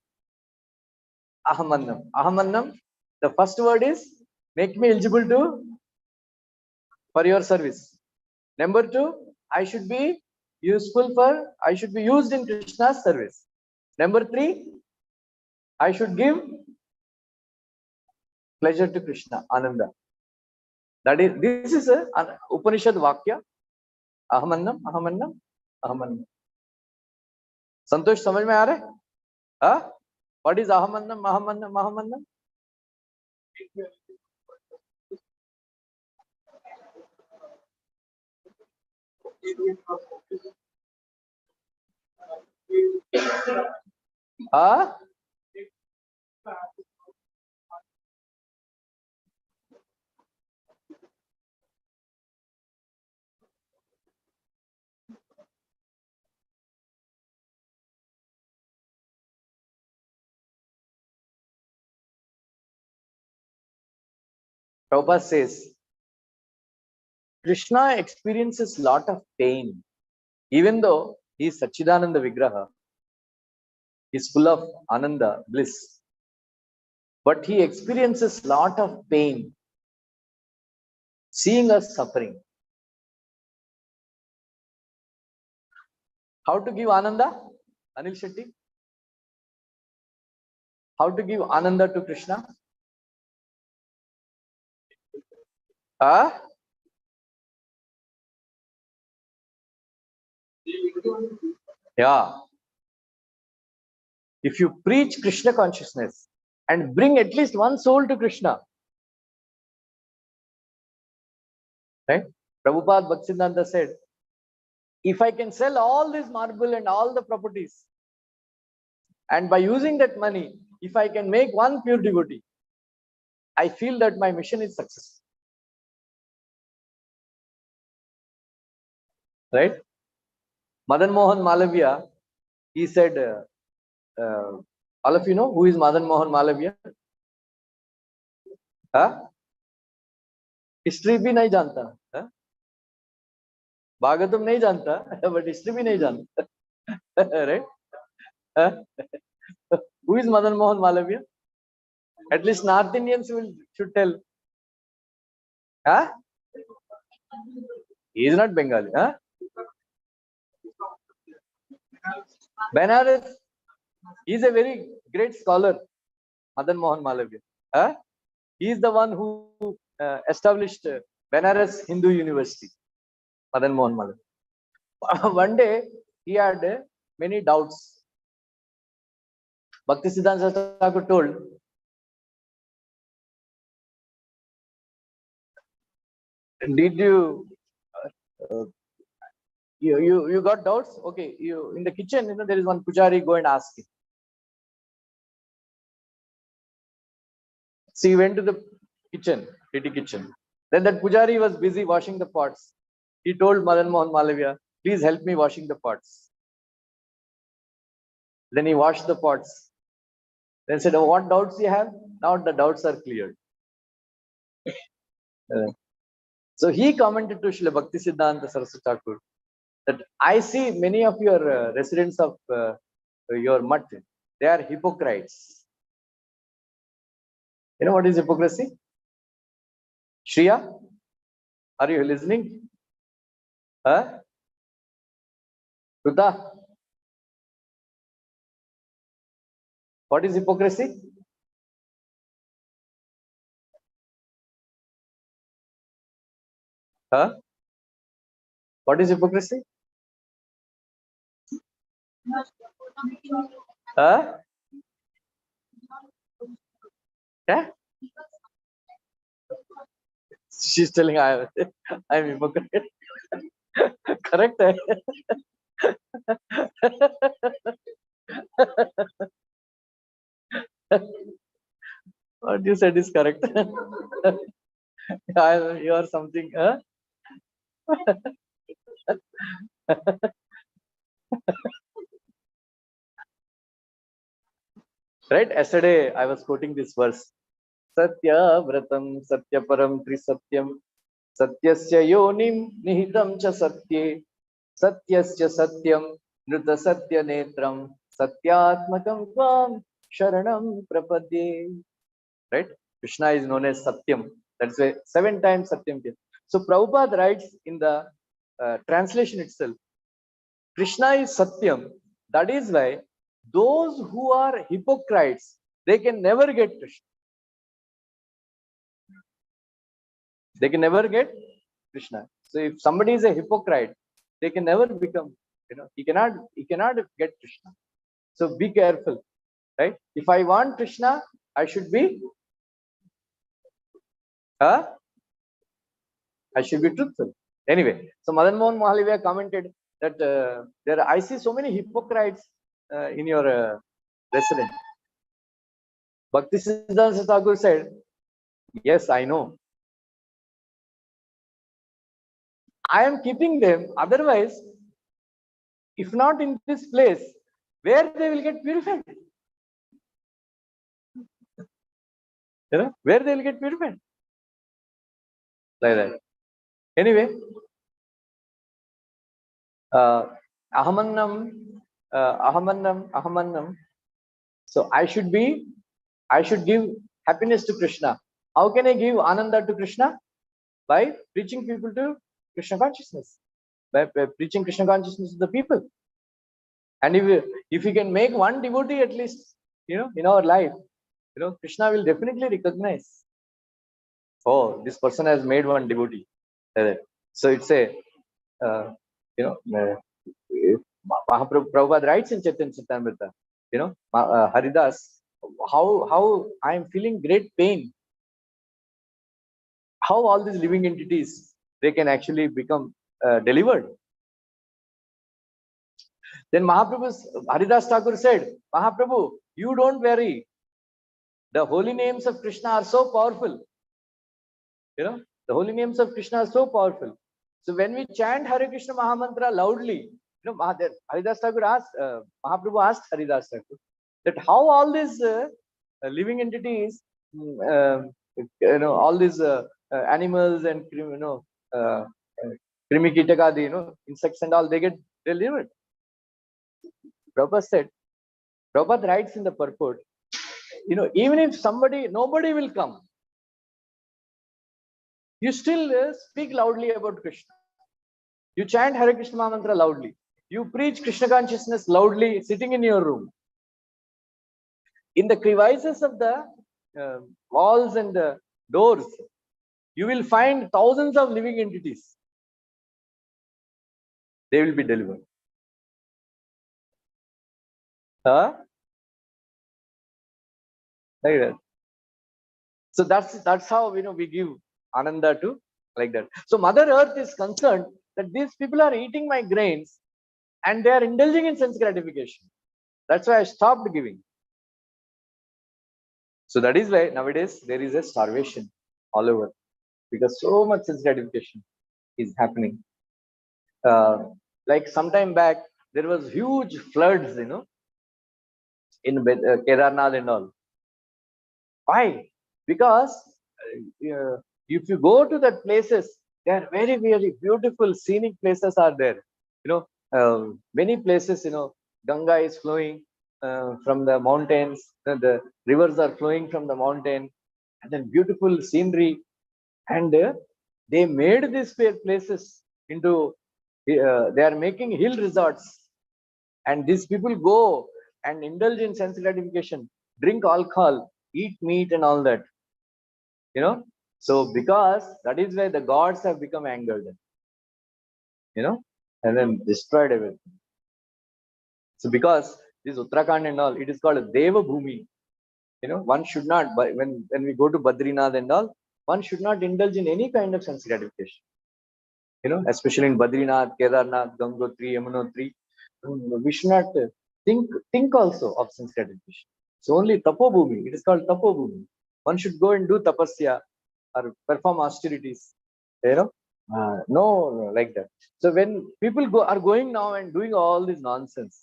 Ahamannam. Ahamannam. The first word is make me eligible to for your service. Number 2, I should be useful for, I should be used in Krishna's service. Number 3, I should give pleasure to Krishna, Ananda. That is, this is a Upanishad Vakya. Ahamannam, Ahamannam, Ahamannam. Santosh, समझ में आ रहा है? What is Ahamannam, Ahamannam, Ahamannam? Prabhupada says, Krishna experiences lot of pain, even though he is Sachidananda Vigraha, he is full of Ananda, bliss, but he experiences lot of pain, seeing us suffering. How to give Ananda? Anil Shetty? How to give Ananda to Krishna? Yeah. If you preach Krishna consciousness and bring at least one soul to Krishna, right? Prabhupada Bhaktisiddhanta said, if I can sell all this marble and all the properties, and by using that money, if I can make one pure devotee, I feel that my mission is successful. Right? Madan Mohan Malaviya, he said, all of you know who is Madan Mohan Malaviya? History भी नहीं जानता, Bhagavatam नहीं जानता, but history भी नहीं जानता. Right? Who is Madan Mohan Malaviya? At least North Indians should tell. He is not Bengali. Benares. He is a very great scholar, Madan Mohan Malaviya. He is the one who established Benares Hindu University, Madan Mohan Malaviya. One day he had many doubts. Bhaktisiddhanta Thakur told, did you you got doubts? Okay, you in the kitchen, there is one pujari, go and ask him. So he went to the kitchen, kitty kitchen. Then that pujari was busy washing the pots. He told Madan Mohan Malaviya, please help me washing the pots. Then he washed the pots. Then said, oh, what doubts you have? Now the doubts are cleared. So he commented to Srila Bhaktisiddhanta Saraswati Thakur that I see many of your residents of your mutt, they are hypocrites. You know what is hypocrisy? Shriya? Are you listening? Huh? Ruta, what is hypocrisy? Huh? What is hypocrisy? Huh? Yeah? She's telling I'm hypocrite. Correct. Eh? What you said is correct. You are something. Huh? Right? Yesterday I was quoting this verse. Satya vratam satya param trisatyam satyasya yonim nihitam cha satye satyasya satyam nruta satya netram satyatmakam tvam sharanam prapadye. Right? Krishna is known as Satyam. That's why 7 times Satyam came. So Prabhupada writes in the translation itself, Krishna is Satyam. That is why those who are hypocrites, they can never get Krishna. They can never get Krishna. So if somebody is a hypocrite, they can never become, he cannot get Krishna. So be careful, right? If I want Krishna, I should be, I should be truthful. Anyway, so Madan Mohan Mahalavya commented that I see so many hypocrites in your residence. Bhakti Siddhanta Thakur said, yes, I know. I am keeping them. Otherwise, if not in this place, where they will get purified? Where they will get purified? Like that. Anyway, Ahamannam, Ahamannam. So I should give happiness to Krishna. How can I give Ananda to Krishna? By preaching people to Krishna consciousness. By preaching Krishna consciousness to the people. And if you can make one devotee at least, in our life, Krishna will definitely recognize. Oh, this person has made one devotee. So it's a, Prabhupada writes in Chaitanya Charitamrita, Haridas, how I am feeling great pain. How all these living entities, they can actually become delivered. Then Haridas Thakur said, Mahaprabhu, you don't worry. The holy names of Krishna are so powerful. The holy names of Krishna are so powerful. So when we chant Hare Krishna Mahamantra loudly, Haridas Thakur asked, Mahaprabhu asked Haridas Thakur that how all these living entities, all these animals and krimi kitakadi, insects and all, they get delivered. Prabhupada writes in the purport, even if nobody will come, you still speak loudly about Krishna. You chant Hare Krishna Mantra loudly. You preach Krishna consciousness loudly, sitting in your room. In the crevices of the walls and the doors, you will find thousands of living entities. They will be delivered. Like that. So that's how we give Ananda to like that. So Mother Earth is concerned that these people are eating my grains and they are indulging in sense gratification. That's why I stopped giving. So that is why nowadays there is a starvation all over, because so much sense gratification is happening. Like some time back, there was huge floods, in Kedarnath and all. Why? Because if you go to that places, they are very, very beautiful scenic places are there. Many places, Ganga is flowing from the mountains, the rivers are flowing from the mountain, and then beautiful scenery. And They made these places into, they are making hill resorts, and these people go and indulge in sense gratification, drink alcohol, eat meat and all that, you know. So because that is why the gods have become angered, you know, and then destroyed everything. So because this Uttarakhand and all, it is called Deva Bhumi. You know, one should not, but when we go to Badrinath and all, one should not indulge in any kind of sense gratification. You know, especially in Badrinath, Kedarnath, Gangotri, Yamunotri, we should not think also of sense gratification. So only Tapobhumi, it is called Tapobhumi. One should go and do tapasya or perform austerities. You know, no, like that. So when people are going now and doing all this nonsense,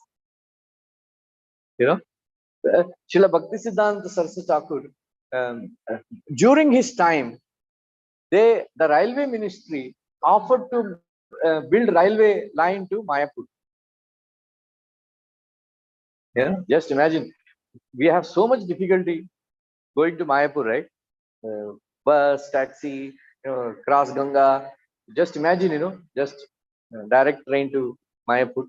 you know, Srila Bhaktisiddhanta Saraswati Thakur, during his time, the railway ministry offered to build railway line to Mayapur. Yeah, just imagine, we have so much difficulty going to Mayapur, right? Bus, taxi, cross Ganga. Just imagine, just direct train to Mayapur.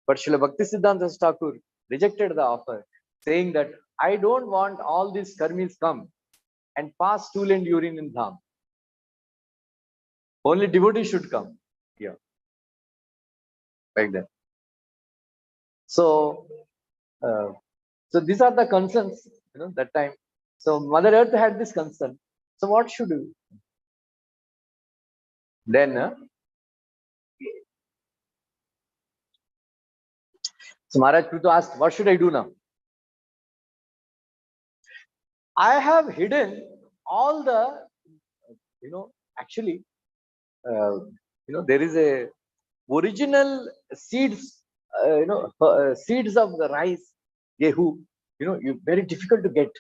But Srila Bhaktisiddhanta Thakur rejected the offer, saying that I don't want all these karmis come and pass stool and urine in Dham. Only devotees should come here, like that. So, so these are the concerns, that time. So Mother Earth had this concern. So what should we? Then, so Maharaj Prutu asked, what should I do now? I have hidden all the, actually, there is a original seeds, seeds of the rice, gehu, you very difficult to get.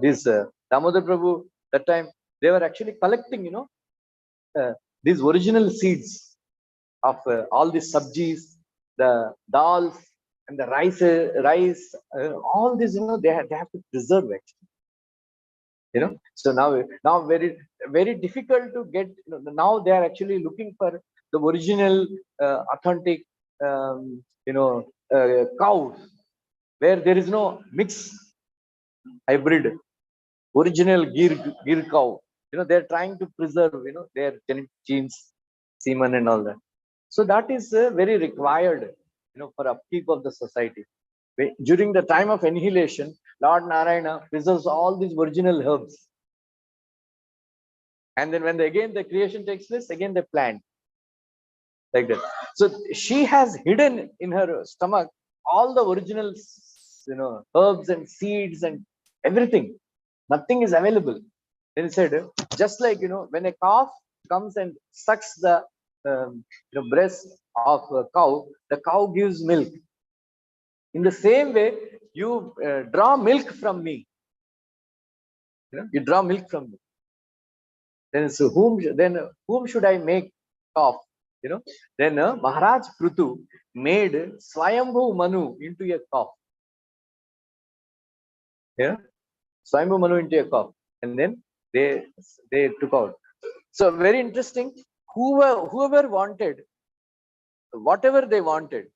This Damodar Prabhu, that time, they were actually collecting, these original seeds of all these sabjis, the dals, and the rice, all this, they have to preserve actually. So now very difficult to get. Now they are actually looking for the original, authentic, cows, where there is no mix, hybrid, original gir cow. They're trying to preserve, their genetic genes, semen, and all that. So that is very required, for upkeep of the society. During the time of annihilation, Lord Narayana preserves all these original herbs. And then when the creation takes place, again they plant. Like that. So she has hidden in her stomach all the original, herbs and seeds and everything. Nothing is available. Then he said, just like, when a calf comes and sucks the breast of a cow, the cow gives milk. In the same way, you draw milk from me. You draw milk from me. Then so whom should I make calf? Then Maharaj Prutu made Swayambhu Manu into a calf. Yeah, Swayambhu Manu into a calf, and then they took out. So very interesting. Whoever wanted, whatever they wanted.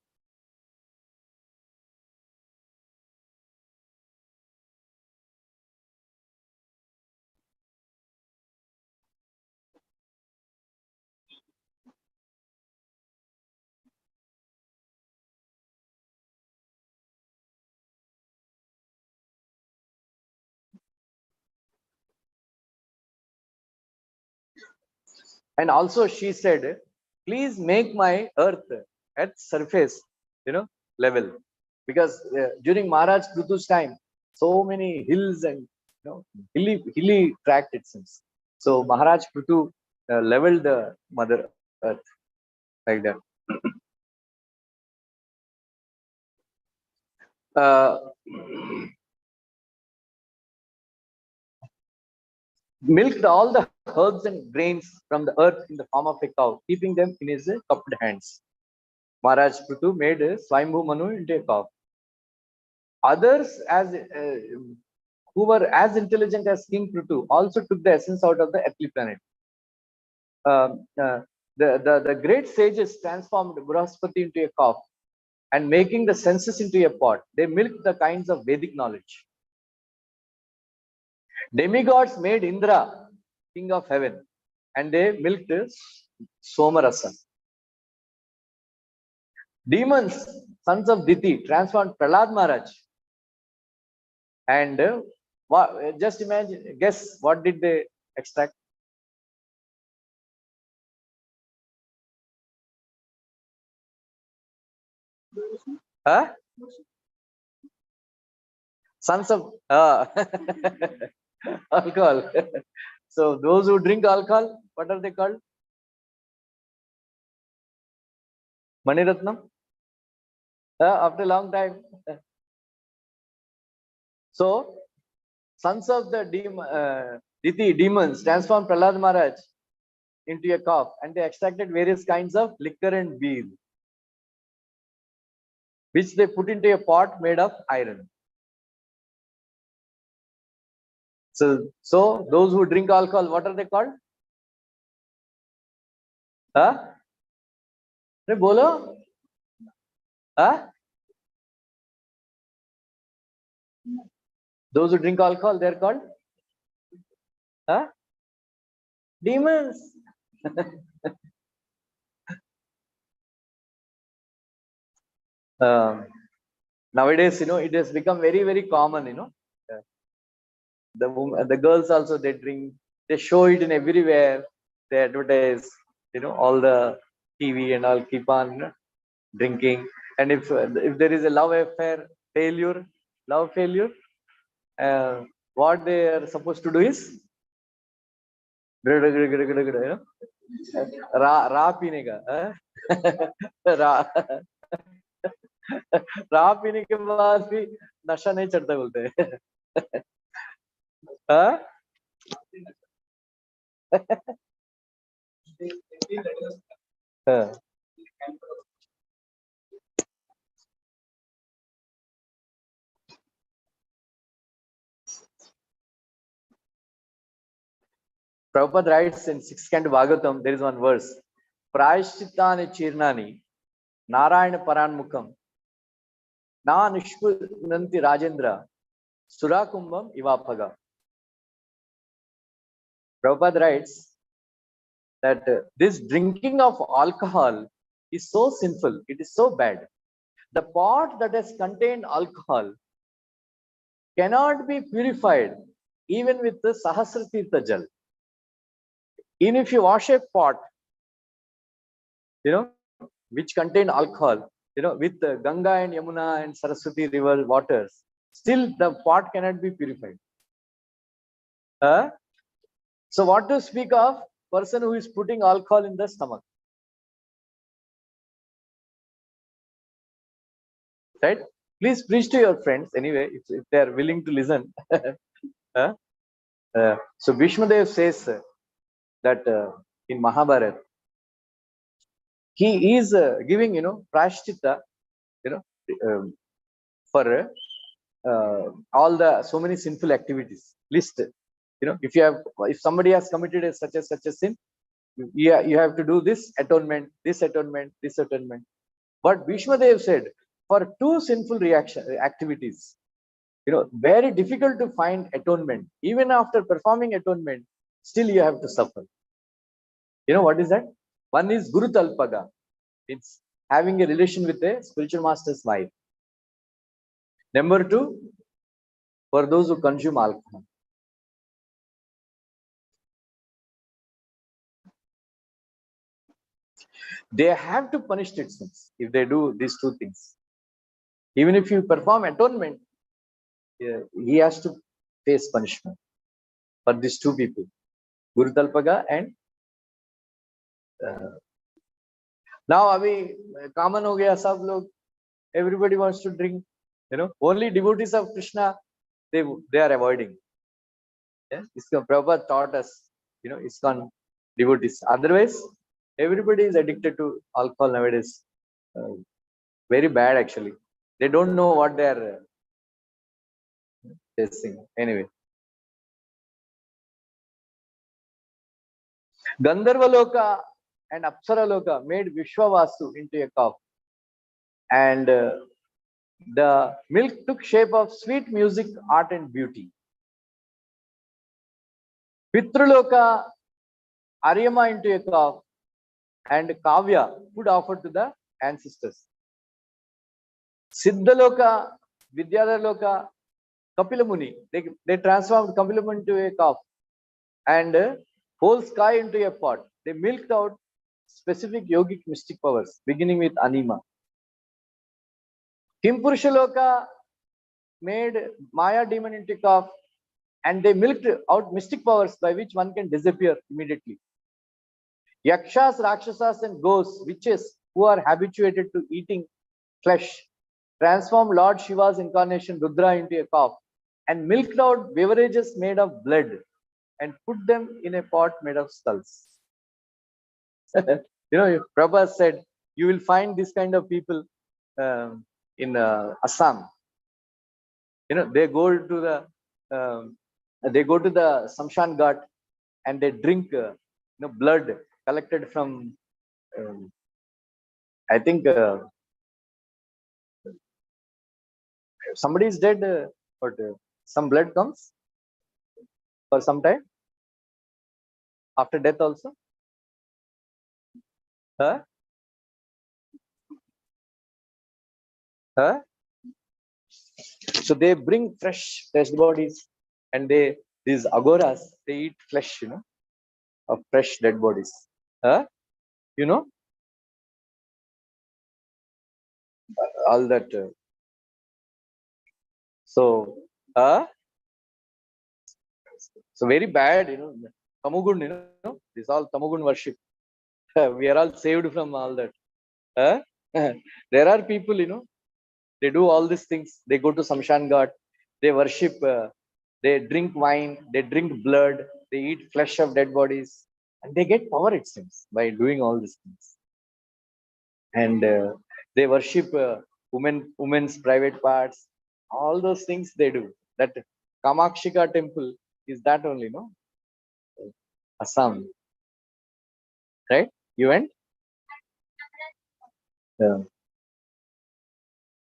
And also she said, please make my earth at surface, level. Because during Maharaj Prutu's time, so many hills and, hilly tract it seems. So Maharaj Prutu leveled the Mother Earth like that. Milked all the herbs and grains from the earth in the form of a cow, keeping them in his cupped hands. Maharaj Prutu made Swayambhu Manu into a cow. Others, who were as intelligent as King Prutu, also took the essence out of the earthly planet. the great sages transformed Brahaspati into a calf and making the senses into a pot. They milked the kinds of Vedic knowledge. Demigods made Indra king of heaven and they milked Somarasa. Demons, sons of Diti, transformed Prahlad Maharaj. And just imagine, guess what did they extract? Huh? Sons of alcohol. So those who drink alcohol, what are they called? Maniratnam? After a long time. So sons of the Diti demons transformed Prahlad Maharaj into a calf and they extracted various kinds of liquor and beer, which they put into a pot made of iron. So those who drink alcohol, what are they called? Huh? Bolo? Huh? Those who drink alcohol, they're called? Huh? Demons. Nowadays, it has become very, very common, the girls also, they drink, they show it in everywhere, they advertise, all the TV and all keep on drinking. And if there is a love affair love failure, what they are supposed to do is ra पीने का रा रा पीने के बाद भी नशा नहीं चढ़ता बोलते हैं. Prabhupada writes in 6th canto Bhagavatam, there is one verse, Prayaschittani Chirnani Narayana Paranmukam Na Nishpunanti Rajendra Surakumbam Ivapaga. Prabhupada writes that this drinking of alcohol is so sinful, it is so bad. The pot that has contained alcohol cannot be purified even with the Sahasratirtha Jal. Even if you wash a pot, which contain alcohol, with Ganga and Yamuna and Saraswati river waters, still the pot cannot be purified. So what to speak of person who is putting alcohol in the stomach? Right? Please preach to your friends anyway, if they are willing to listen. So Bhishma Dev says that in Mahabharata, he is giving, prashchitta, for all the so many sinful activities list. If somebody has committed such a sin, you have to do this atonement, this atonement, this atonement. But Bhishma Dev said, for two sinful activities, very difficult to find atonement. Even after performing atonement, still you have to suffer. What is that? One is Guru Talpaga. It's having a relation with a spiritual master's wife. Number two, for those who consume alcohol. They have to punish themselves if they do these two things. Even if you perform atonement, he has to face punishment for these two people, Guru Talpaga and now abhi common ho gaya sab log, everybody wants to drink, only devotees of Krishna they are avoiding. Prabhupada taught us, ISKCON devotees. Otherwise, everybody is addicted to alcohol nowadays. Very bad actually. They don't know what they are facing. Anyway. Gandharvaloka and Apsaraloka made Vishwavasu into a cow. And the milk took shape of sweet music, art, and beauty. Pitraloka, Aryama into a cow, and Kavya, food offered to the ancestors. Siddhaloka, Vidyadharloka, Kapila Muni, they transformed Kapila Muni into a calf, and whole sky into a pot. They milked out specific yogic mystic powers, beginning with Anima. Kimpurushaloka made Maya demon into a calf, and they milked out mystic powers by which one can disappear immediately. Yakshas, Rakshasas, and ghosts, witches who are habituated to eating flesh, transformed Lord Shiva's incarnation Rudra into a calf and milked out beverages made of blood and put them in a pot made of skulls. Prabhupada said, you will find this kind of people in Assam. They go to the Samshan Ghat and they drink blood collected from I think somebody is dead, but some blood comes for some time after death also. Huh? Huh? So they bring fresh bodies, and these agoras, they eat flesh, of fresh dead bodies. Huh? All that. So very bad, Tamugun, this all Tamugun worship. We are all saved from all that. There are people, they do all these things. They go to Samshan Ghat, they worship, they drink wine, they drink blood, they eat flesh of dead bodies, and they get power, it seems, by doing all these things. And they worship women's private parts, all those things they do. That Kamakshika temple is that only, no? Assam. Right? You went? Yeah.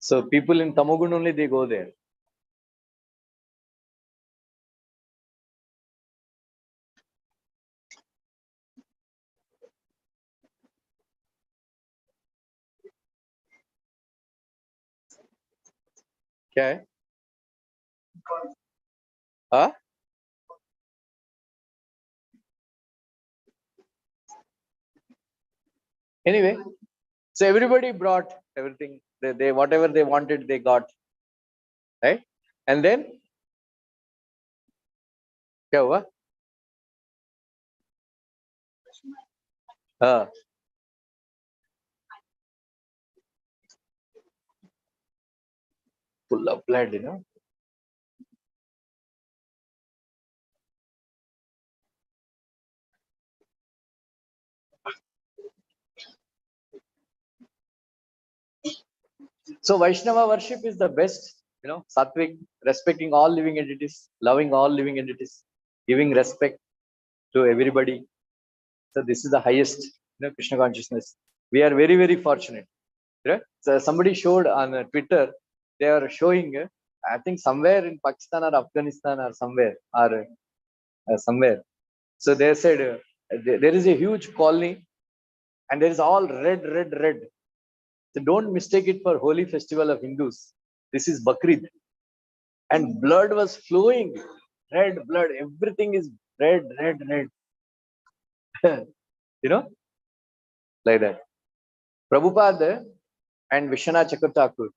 So people in Tamugun only, they go there. Okay. Huh? Anyway, so everybody brought everything. They whatever they wanted, they got. Right? And then क्या हुआ? Full of blood, So Vaishnava worship is the best, Sattvic, respecting all living entities, loving all living entities, giving respect to everybody. So this is the highest, Krishna consciousness. We are very, very fortunate. So somebody showed on Twitter, they are showing, I think somewhere in Pakistan or Afghanistan or somewhere, somewhere. So they said there is a huge colony and there is all red, red, red. So don't mistake it for holy festival of Hindus. This is Bakrid. And blood was flowing, red blood, everything is red, red, red. Like that. Prabhupada and Vishwanath Chakravarti,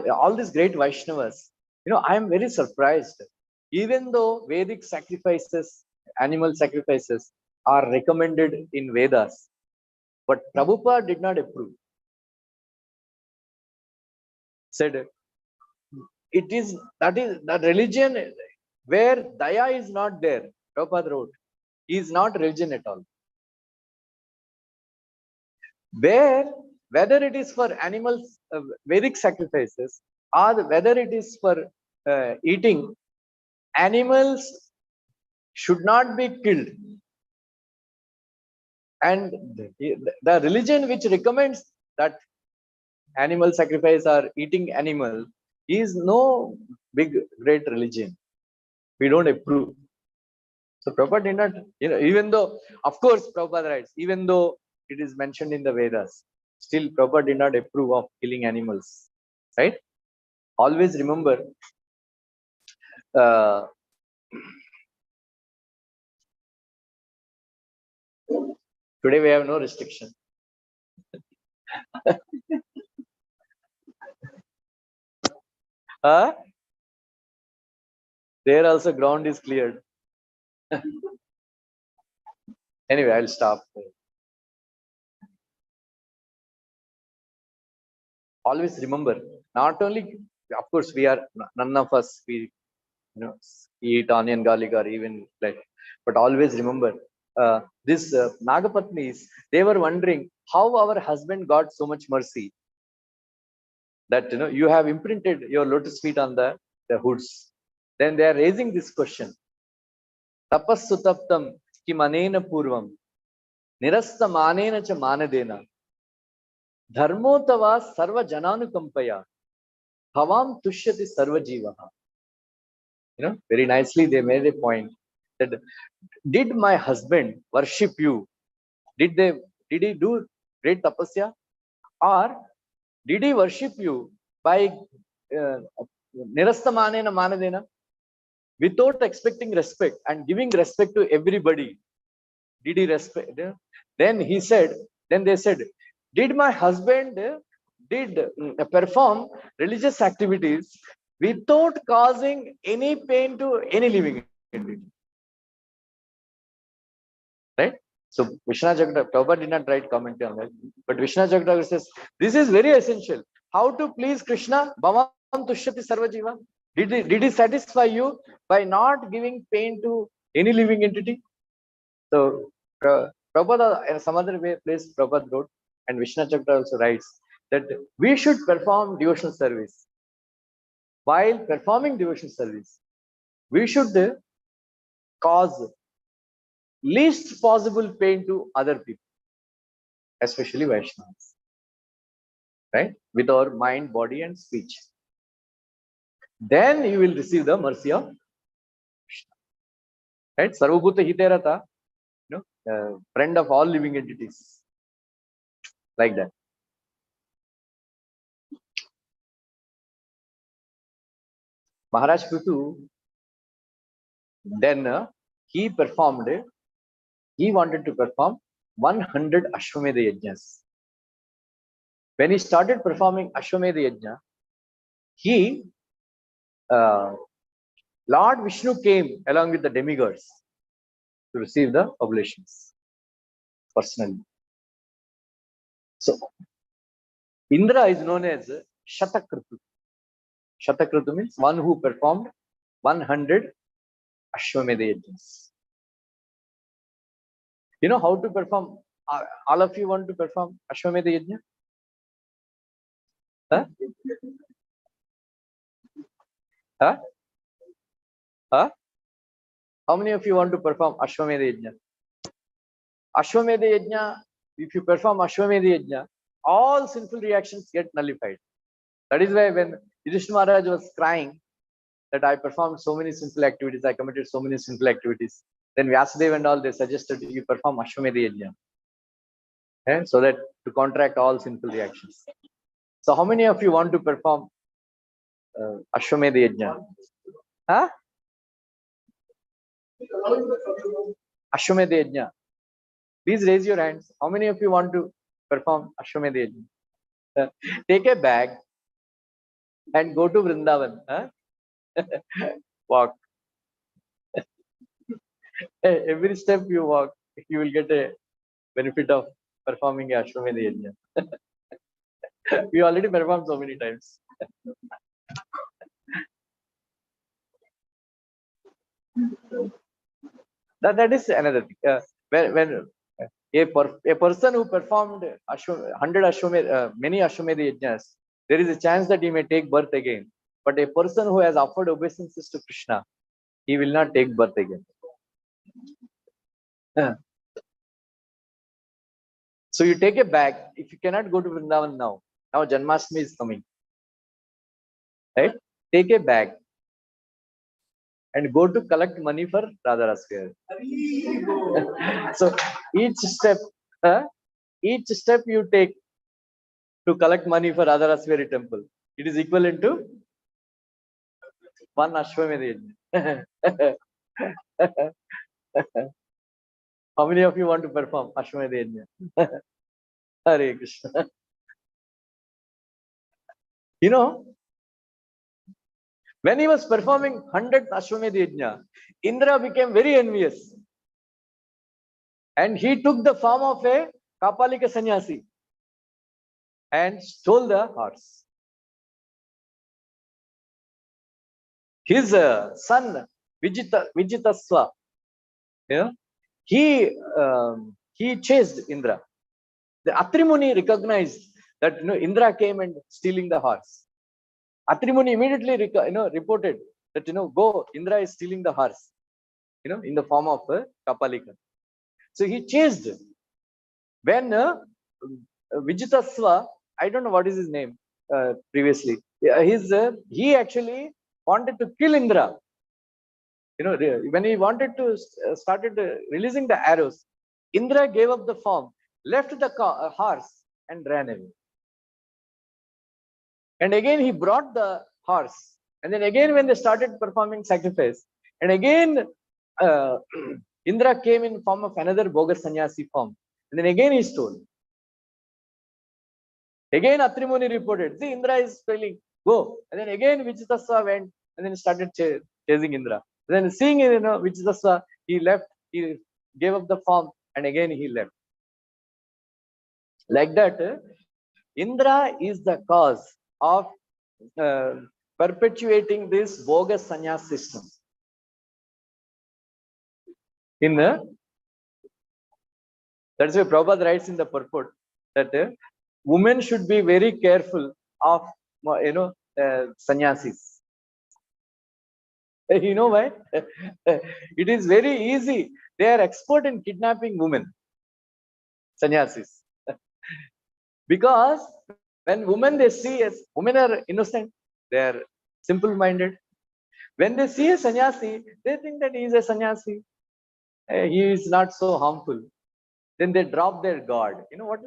all these great Vaishnavas, I am very surprised. Even though Vedic sacrifices, animal sacrifices are recommended in Vedas, but Prabhupada did not approve. Said that religion where Daya is not there, Prabhupada wrote, is not religion at all. Whether it is for animals, Vedic sacrifices, or whether it is for eating, animals should not be killed. And the religion which recommends that animal sacrifice or eating animal is no big great religion. We don't approve. So Prabhupada did not, even though, of course, Prabhupada writes, even though it is mentioned in the Vedas, still Prabhupada did not approve of killing animals. Right? Always remember, uh, today we have no restriction. There also ground is cleared. Anyway, I'll stop. Always remember, not only, of course, none of us, we eat onion, garlic, or even like, but always remember, this Nagapatnis, they were wondering how our husband got so much mercy that you have imprinted your lotus feet on the hoods. Then they are raising this question: Tapassutaptam kimanena purvam nirasta manena cha manadena dharmotava sarva jananukampaya bhavam tushyati sarva jivaha. Very nicely they made a point that, did my husband worship you? Did he do great tapasya, or did he worship you by nirastamanena manadena, without expecting respect and giving respect to everybody? Did he respect? Then he said, then they said, did my husband perform religious activities without causing any pain to any living entity? Right? So Vishwanath Jagatav, Prabhupada did not write commentary on that, but Vishwanath Jagatav says this is very essential. How to please Krishna? Bhavam tushyati sarva jiva. Did he satisfy you by not giving pain to any living entity? So Prabhupada, in some other place, Prabhupada wrote, and Vishwanath Jagatav also writes that we should perform devotional service. While performing devotional service, we should cause least possible pain to other people, especially Vaishnavas, right? With our mind, body, and speech. Then you will receive the mercy of Krishna. Right? Sarvabhuta Hiterata, friend of all living entities. Like that. Maharaj Prithu, then he wanted to perform 100 Ashwamedha Yajnas. When he started performing Ashwamedha Yajna, Lord Vishnu came along with the demigods to receive the oblations personally. So, Indra is known as Shatakritu. Shatakritu means one who performed 100 Ashwamedha Yajnas. You know how to perform? All of you want to perform Ashwamedha Yajna? Huh? Huh? Huh? How many of you want to perform Ashwamedha Yajna? Ashwamedha Yajna, if you perform Ashwamedha Yajna, all sinful reactions get nullified. That is why when Yudhishthira Maharaj was crying that I performed so many sinful activities, I committed so many sinful activities, then Vyasadeva and all, they suggested you perform Ashwamedha Yajna, so that to counteract all sinful reactions. So how many of you want to perform Ashwamedha Yajna? Huh? Ashwamedha Yajna. Please raise your hands. How many of you want to perform Ashwamedha Yajna? Take a bag and go to Vrindavan. Huh? Walk. Every step you walk, you will get a benefit of performing Ashwamedha Yajna. We already performed so many times. That is another thing. When a person who performed 100 Ashwamedha, many Ashwamedha Yajnas, there is a chance that he may take birth again. But a person who has offered obeisances to Krishna, he will not take birth again. So you take a bag. If you cannot go to Vrindavan now Janmashtami is coming, right? Take a bag and go to collect money for Radhara's fair. So each step, each step you take to collect money for Radhara's fair temple, it is equivalent to one Ashwamedh Yajna. How many of you want to perform Ashwamedh Yajna? Hare Krishna. You know, when he was performing 100th Ashwamedh Yajna, Indra became very envious. And he took the form of a Kapalika sannyasi and stole the horse. His son, Vijitaswa, yeah, he chased Indra. The Atri Muni recognized that Indra came and stealing the horse. Atri Muni immediately reported that go, Indra is stealing the horse, in the form of Kapalika. So he chased. When Vijitaswa, I don't know what is his name previously. He actually wanted to kill Indra. When he wanted to started releasing the arrows, Indra gave up the form, left the horse and ran away. And again he brought the horse. And then again when they started performing sacrifice, and again Indra came in form of another bogus sannyasi form. And then again he stole. Again Atri Muni reported, see, Indra is stealing, go. And then again Vijitaswa went and then started chasing Indra. Then seeing Vijitaswa, he left, he gave up the form and again he left. Like that, Indra is the cause of perpetuating this bogus sannyas system. That's why Prabhupada writes in the purport that women should be very careful of sannyasis. You know why? It is very easy. They are expert in kidnapping women, sannyasis. Because when women are innocent, they are simple-minded. When they see a sannyasi, they think that he is a sannyasi. He is not so harmful. Then they drop their guard. You know what?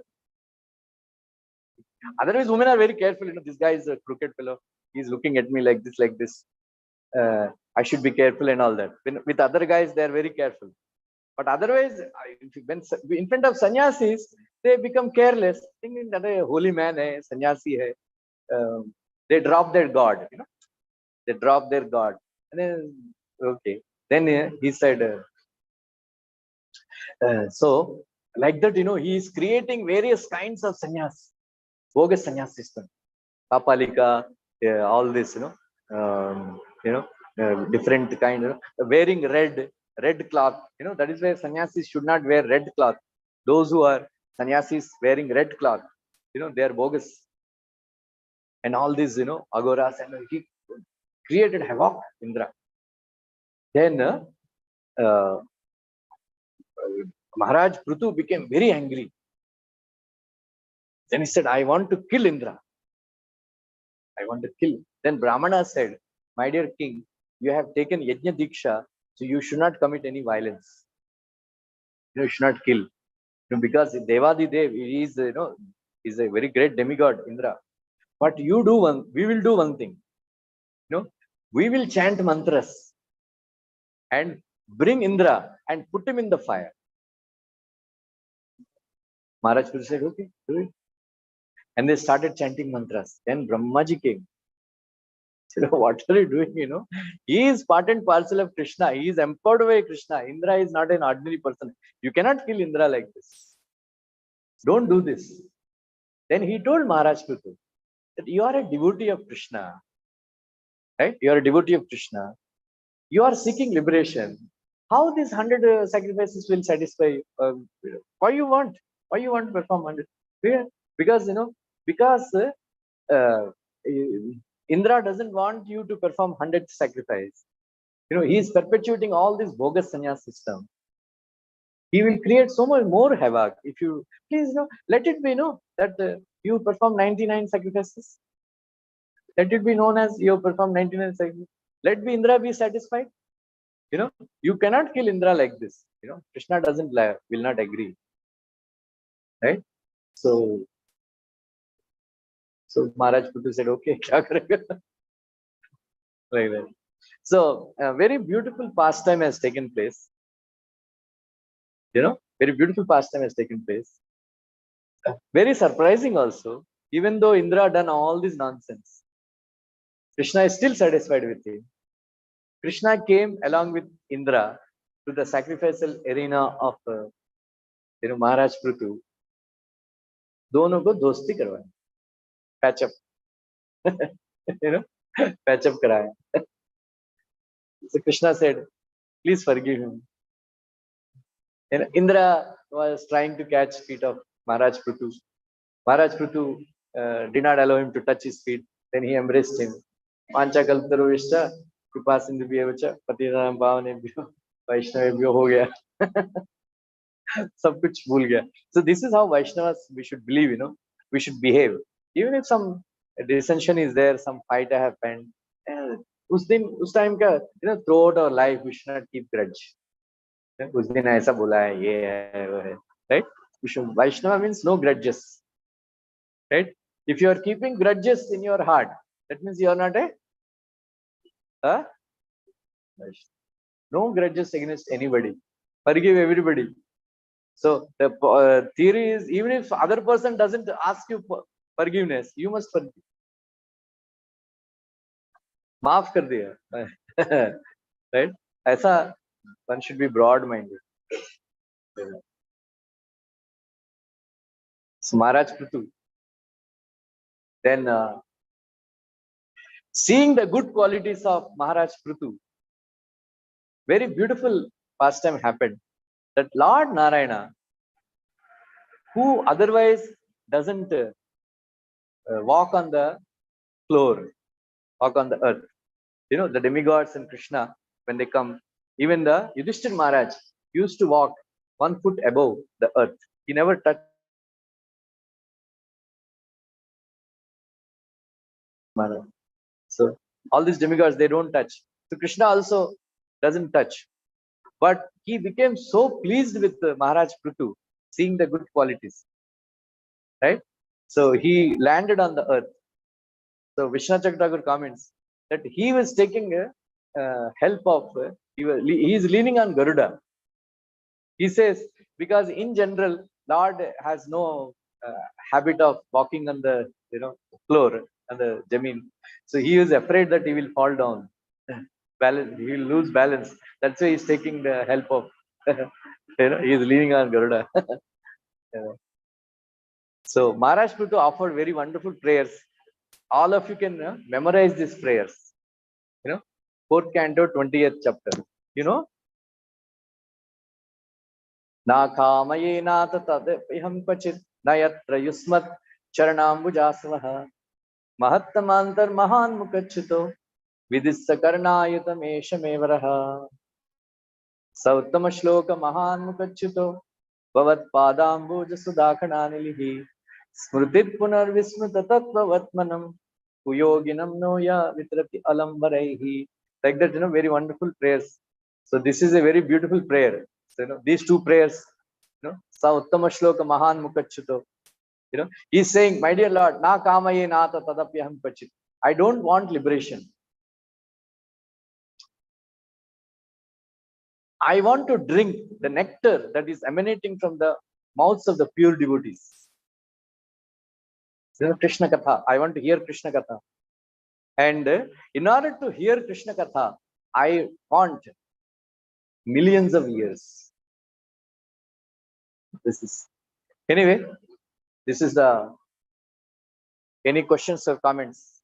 Otherwise, women are very careful. This guy is a crooked fellow. He's looking at me like this. I should be careful and all that. With other guys, they are very careful. But otherwise, when in front of sannyasis, they become careless, thinking that a holy man hai, sannyasi hai. They drop their guard. They drop their guard. And then, okay. Then he said, so like that, he is creating various kinds of sannyas, bogus sannyas system, Kapalika, all this, different kind, wearing red cloth, that is why sannyasis should not wear red cloth. Those who are sannyasis wearing red cloth, they are bogus. And all these, agoras, and he created havoc, Indra. Then Maharaj Prutu became very angry. Then he said, I want to kill Indra. I want to kill. Then Brahmana said, my dear king, you have taken Yajna Diksha, so you should not commit any violence. You should not kill. Because Devadi Dev is, is a very great demigod, Indra. But we will do one thing. We will chant mantras and bring Indra and put him in the fire. Maharaj Prutu said, okay, do it. And they started chanting mantras. Then Brahmaji came. Said, what are you doing? He is part and parcel of Krishna. He is empowered by Krishna. Indra is not an ordinary person. You cannot kill Indra like this. Don't do this. Then he told Maharaj Prutu that you are a devotee of Krishna. Right? You are a devotee of Krishna. You are seeking liberation. How these 100 sacrifices will satisfy? Why you want to perform 100? Because Indra doesn't want you to perform 100 sacrifice. He is perpetuating all this bogus sannyas system. He will create so much more havoc. If you please let it be that you perform 99 sacrifices. Let it be known as you perform 99 sacrifices. Let be Indra be satisfied. You cannot kill Indra like this. Krishna doesn't lie, will not agree, right? So Maharaj Prutu said, okay, kya karega? Like that. So a very beautiful pastime has taken place. Very beautiful pastime has taken place. Very surprising also. Even though Indra done all this nonsense, Krishna is still satisfied with him. Krishna came along with Indra to the sacrificial arena of Maharaj Prutu. दोनों को दोस्ती करवाए, patch up, patch up कराया. So Krishna said, please forgive him. Indra was trying to catch feet of Maharaj Prutu. Maharaj Prutu did not allow him to touch his feet. Then he embraced him. Pancha kalpataruvishcha kripa sindhubhyevacha patitanam pavanebhyo vaishnavebhyo ho gaya. सब कुछ भूल गया. So this is how Vaishnavas we should believe, we should behave. Even if some dissension is there, some fight have happened, उस time का, throughout our life we should not keep grudge. उस दिन ऐसा बोला है, ये है, वो है, right? We should, Vaishnava means no grudges, right? If you are keeping grudges in your heart, that means you are not a Vaishnava. No grudges against anybody. Forgive everybody. So the theory is, even if other person doesn't ask you forgiveness, you must forgive. माफ कर दिया. Right? ऐसा one should be broad-minded. So Maharaj Prutu, then seeing the good qualities of Maharaj Prutu, very beautiful pastime happened. That Lord Narayana, who otherwise doesn't walk on the floor, walk on the earth. The demigods and Krishna, when they come, even the Yudhishthir Maharaj used to walk 1 foot above the earth. He never touched. So all these demigods, they don't touch. So Krishna also doesn't touch. But he became so pleased with Maharaj Prutu, seeing the good qualities. Right? So he landed on the earth. So Vishnu Thakur comments that he was taking help of, he is leaning on Garuda. He says, because in general, Lord has no habit of walking on the floor, on the jameen. So he is afraid that he will fall down. Balance, he will lose balance. That's why he's taking the help of, he is leaning on Garuda. So Maharaj Prutu offered very wonderful prayers. All of you can memorize these prayers. 4th canto, 20th chapter. Na kamaye nata tadapiham pachit nayatra yusmat charanambujasvaha mahattamantar mahan mukachito vidissa karnayutam eshamevaraha sauttama shloka mahan mukachito bhavat padambuja sudakhananilihi smritit punar vismrita tattvavatmanam kuyoginam noya vitrati alamvaraihi. Like that, very wonderful prayers. So this is a very beautiful prayer. So, these two prayers, Sa Uttama Shloka Mahan Mukachito. He's saying, my dear Lord, na kamaye nata tadapyaham pachit. I don't want liberation. I want to drink the nectar that is emanating from the mouths of the pure devotees. Krishna Katha. I want to hear Krishna Katha. And in order to hear Krishna Katha, I want millions of years. This is, anyway, this is the, any questions or comments?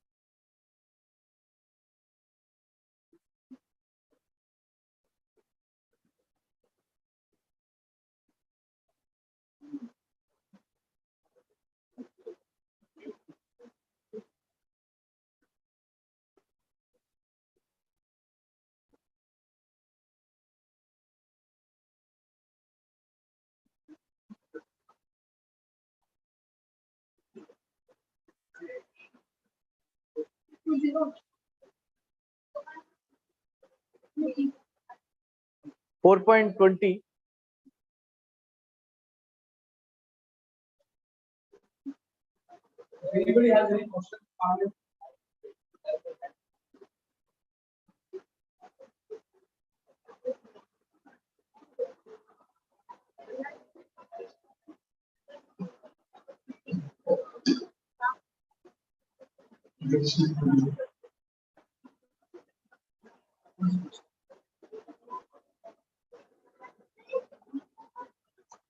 4.20. Anybody has any question?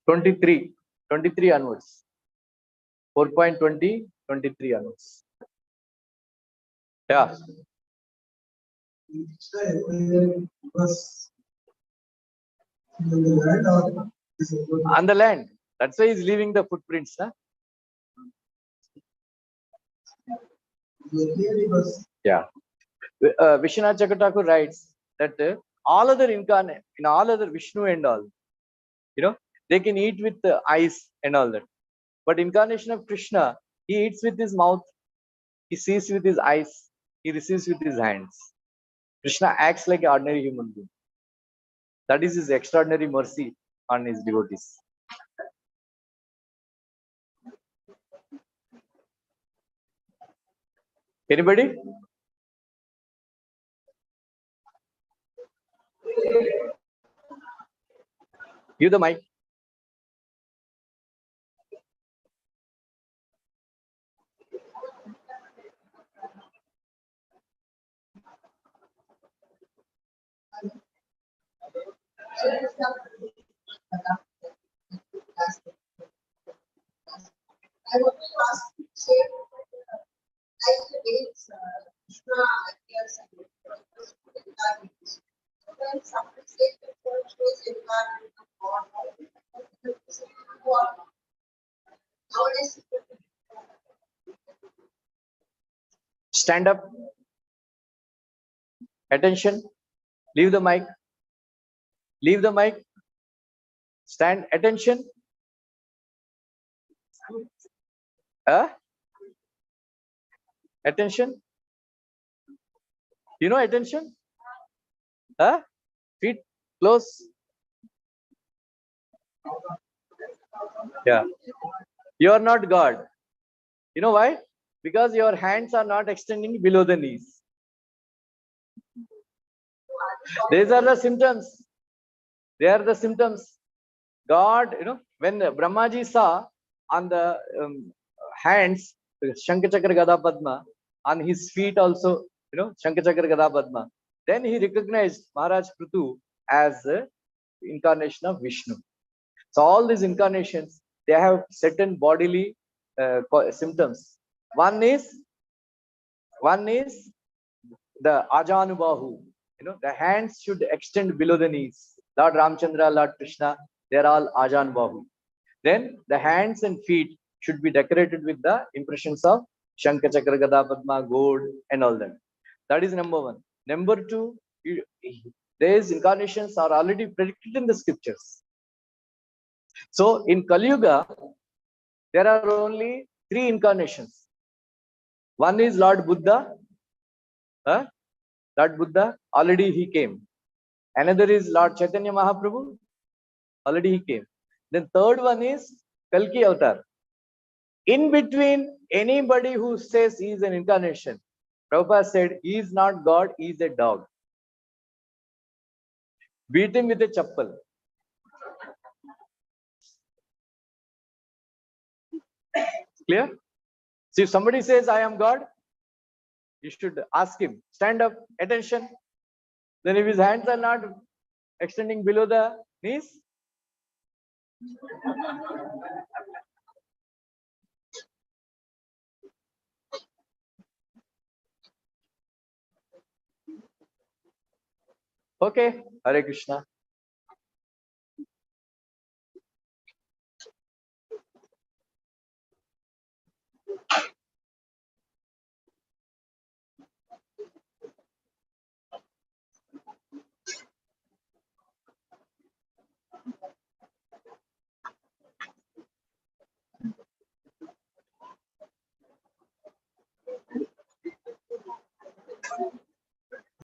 23 onwards. 4.20, 23 onwards. Yeah. On the land. That's why he's leaving the footprints. Huh? Yeah. Vishwanath Chakataku writes that all other incarnate, in all other Vishnu and all, they can eat with the eyes and all that. But incarnation of Krishna, he eats with his mouth, he sees with his eyes, he receives with his hands. Krishna acts like an ordinary human being. That is his extraordinary mercy on his devotees. Anybody? Give the mic. I want to ask you, say, like the days, Krishna appears and incarnates. When somebody says the church was incarnate of God, nowadays, Stand up. Attention. Leave the mic. Leave the mic. Stand. Attention. Attention. You know attention? Feet close. Yeah. You are not God. You know why? Because your hands are not extending below the knees. These are the symptoms. They are the symptoms. God, when Brahmaji saw on the hands, Shankachakra Gada Padma, on his feet also, Shankachakra Gada Padma, then he recognized Maharaj Prithu as the incarnation of Vishnu. So all these incarnations, they have certain bodily symptoms. One is the Ajanubahu. The hands should extend below the knees. Lord Ramchandra, Lord Krishna, they're all Ajanubahu. Then the hands and feet should be decorated with the impressions of Shankha Chakra Gada Padma, gold, and all that. That is number one. Number two, these incarnations are already predicted in the scriptures. So in Kali Yuga, there are only 3 incarnations. One is Lord Buddha. Lord Buddha, already he came. Another is Lord Chaitanya Mahaprabhu, already he came. Then third one is Kalki Avatar. In between, anybody who says he is an incarnation, Prabhupada said, he is not God, he is a dog. Beat him with a chappal. Clear? So if somebody says, I am God, you should ask him, stand up, attention. Then if his hands are not extending below the knees, okay, Hare Krishna.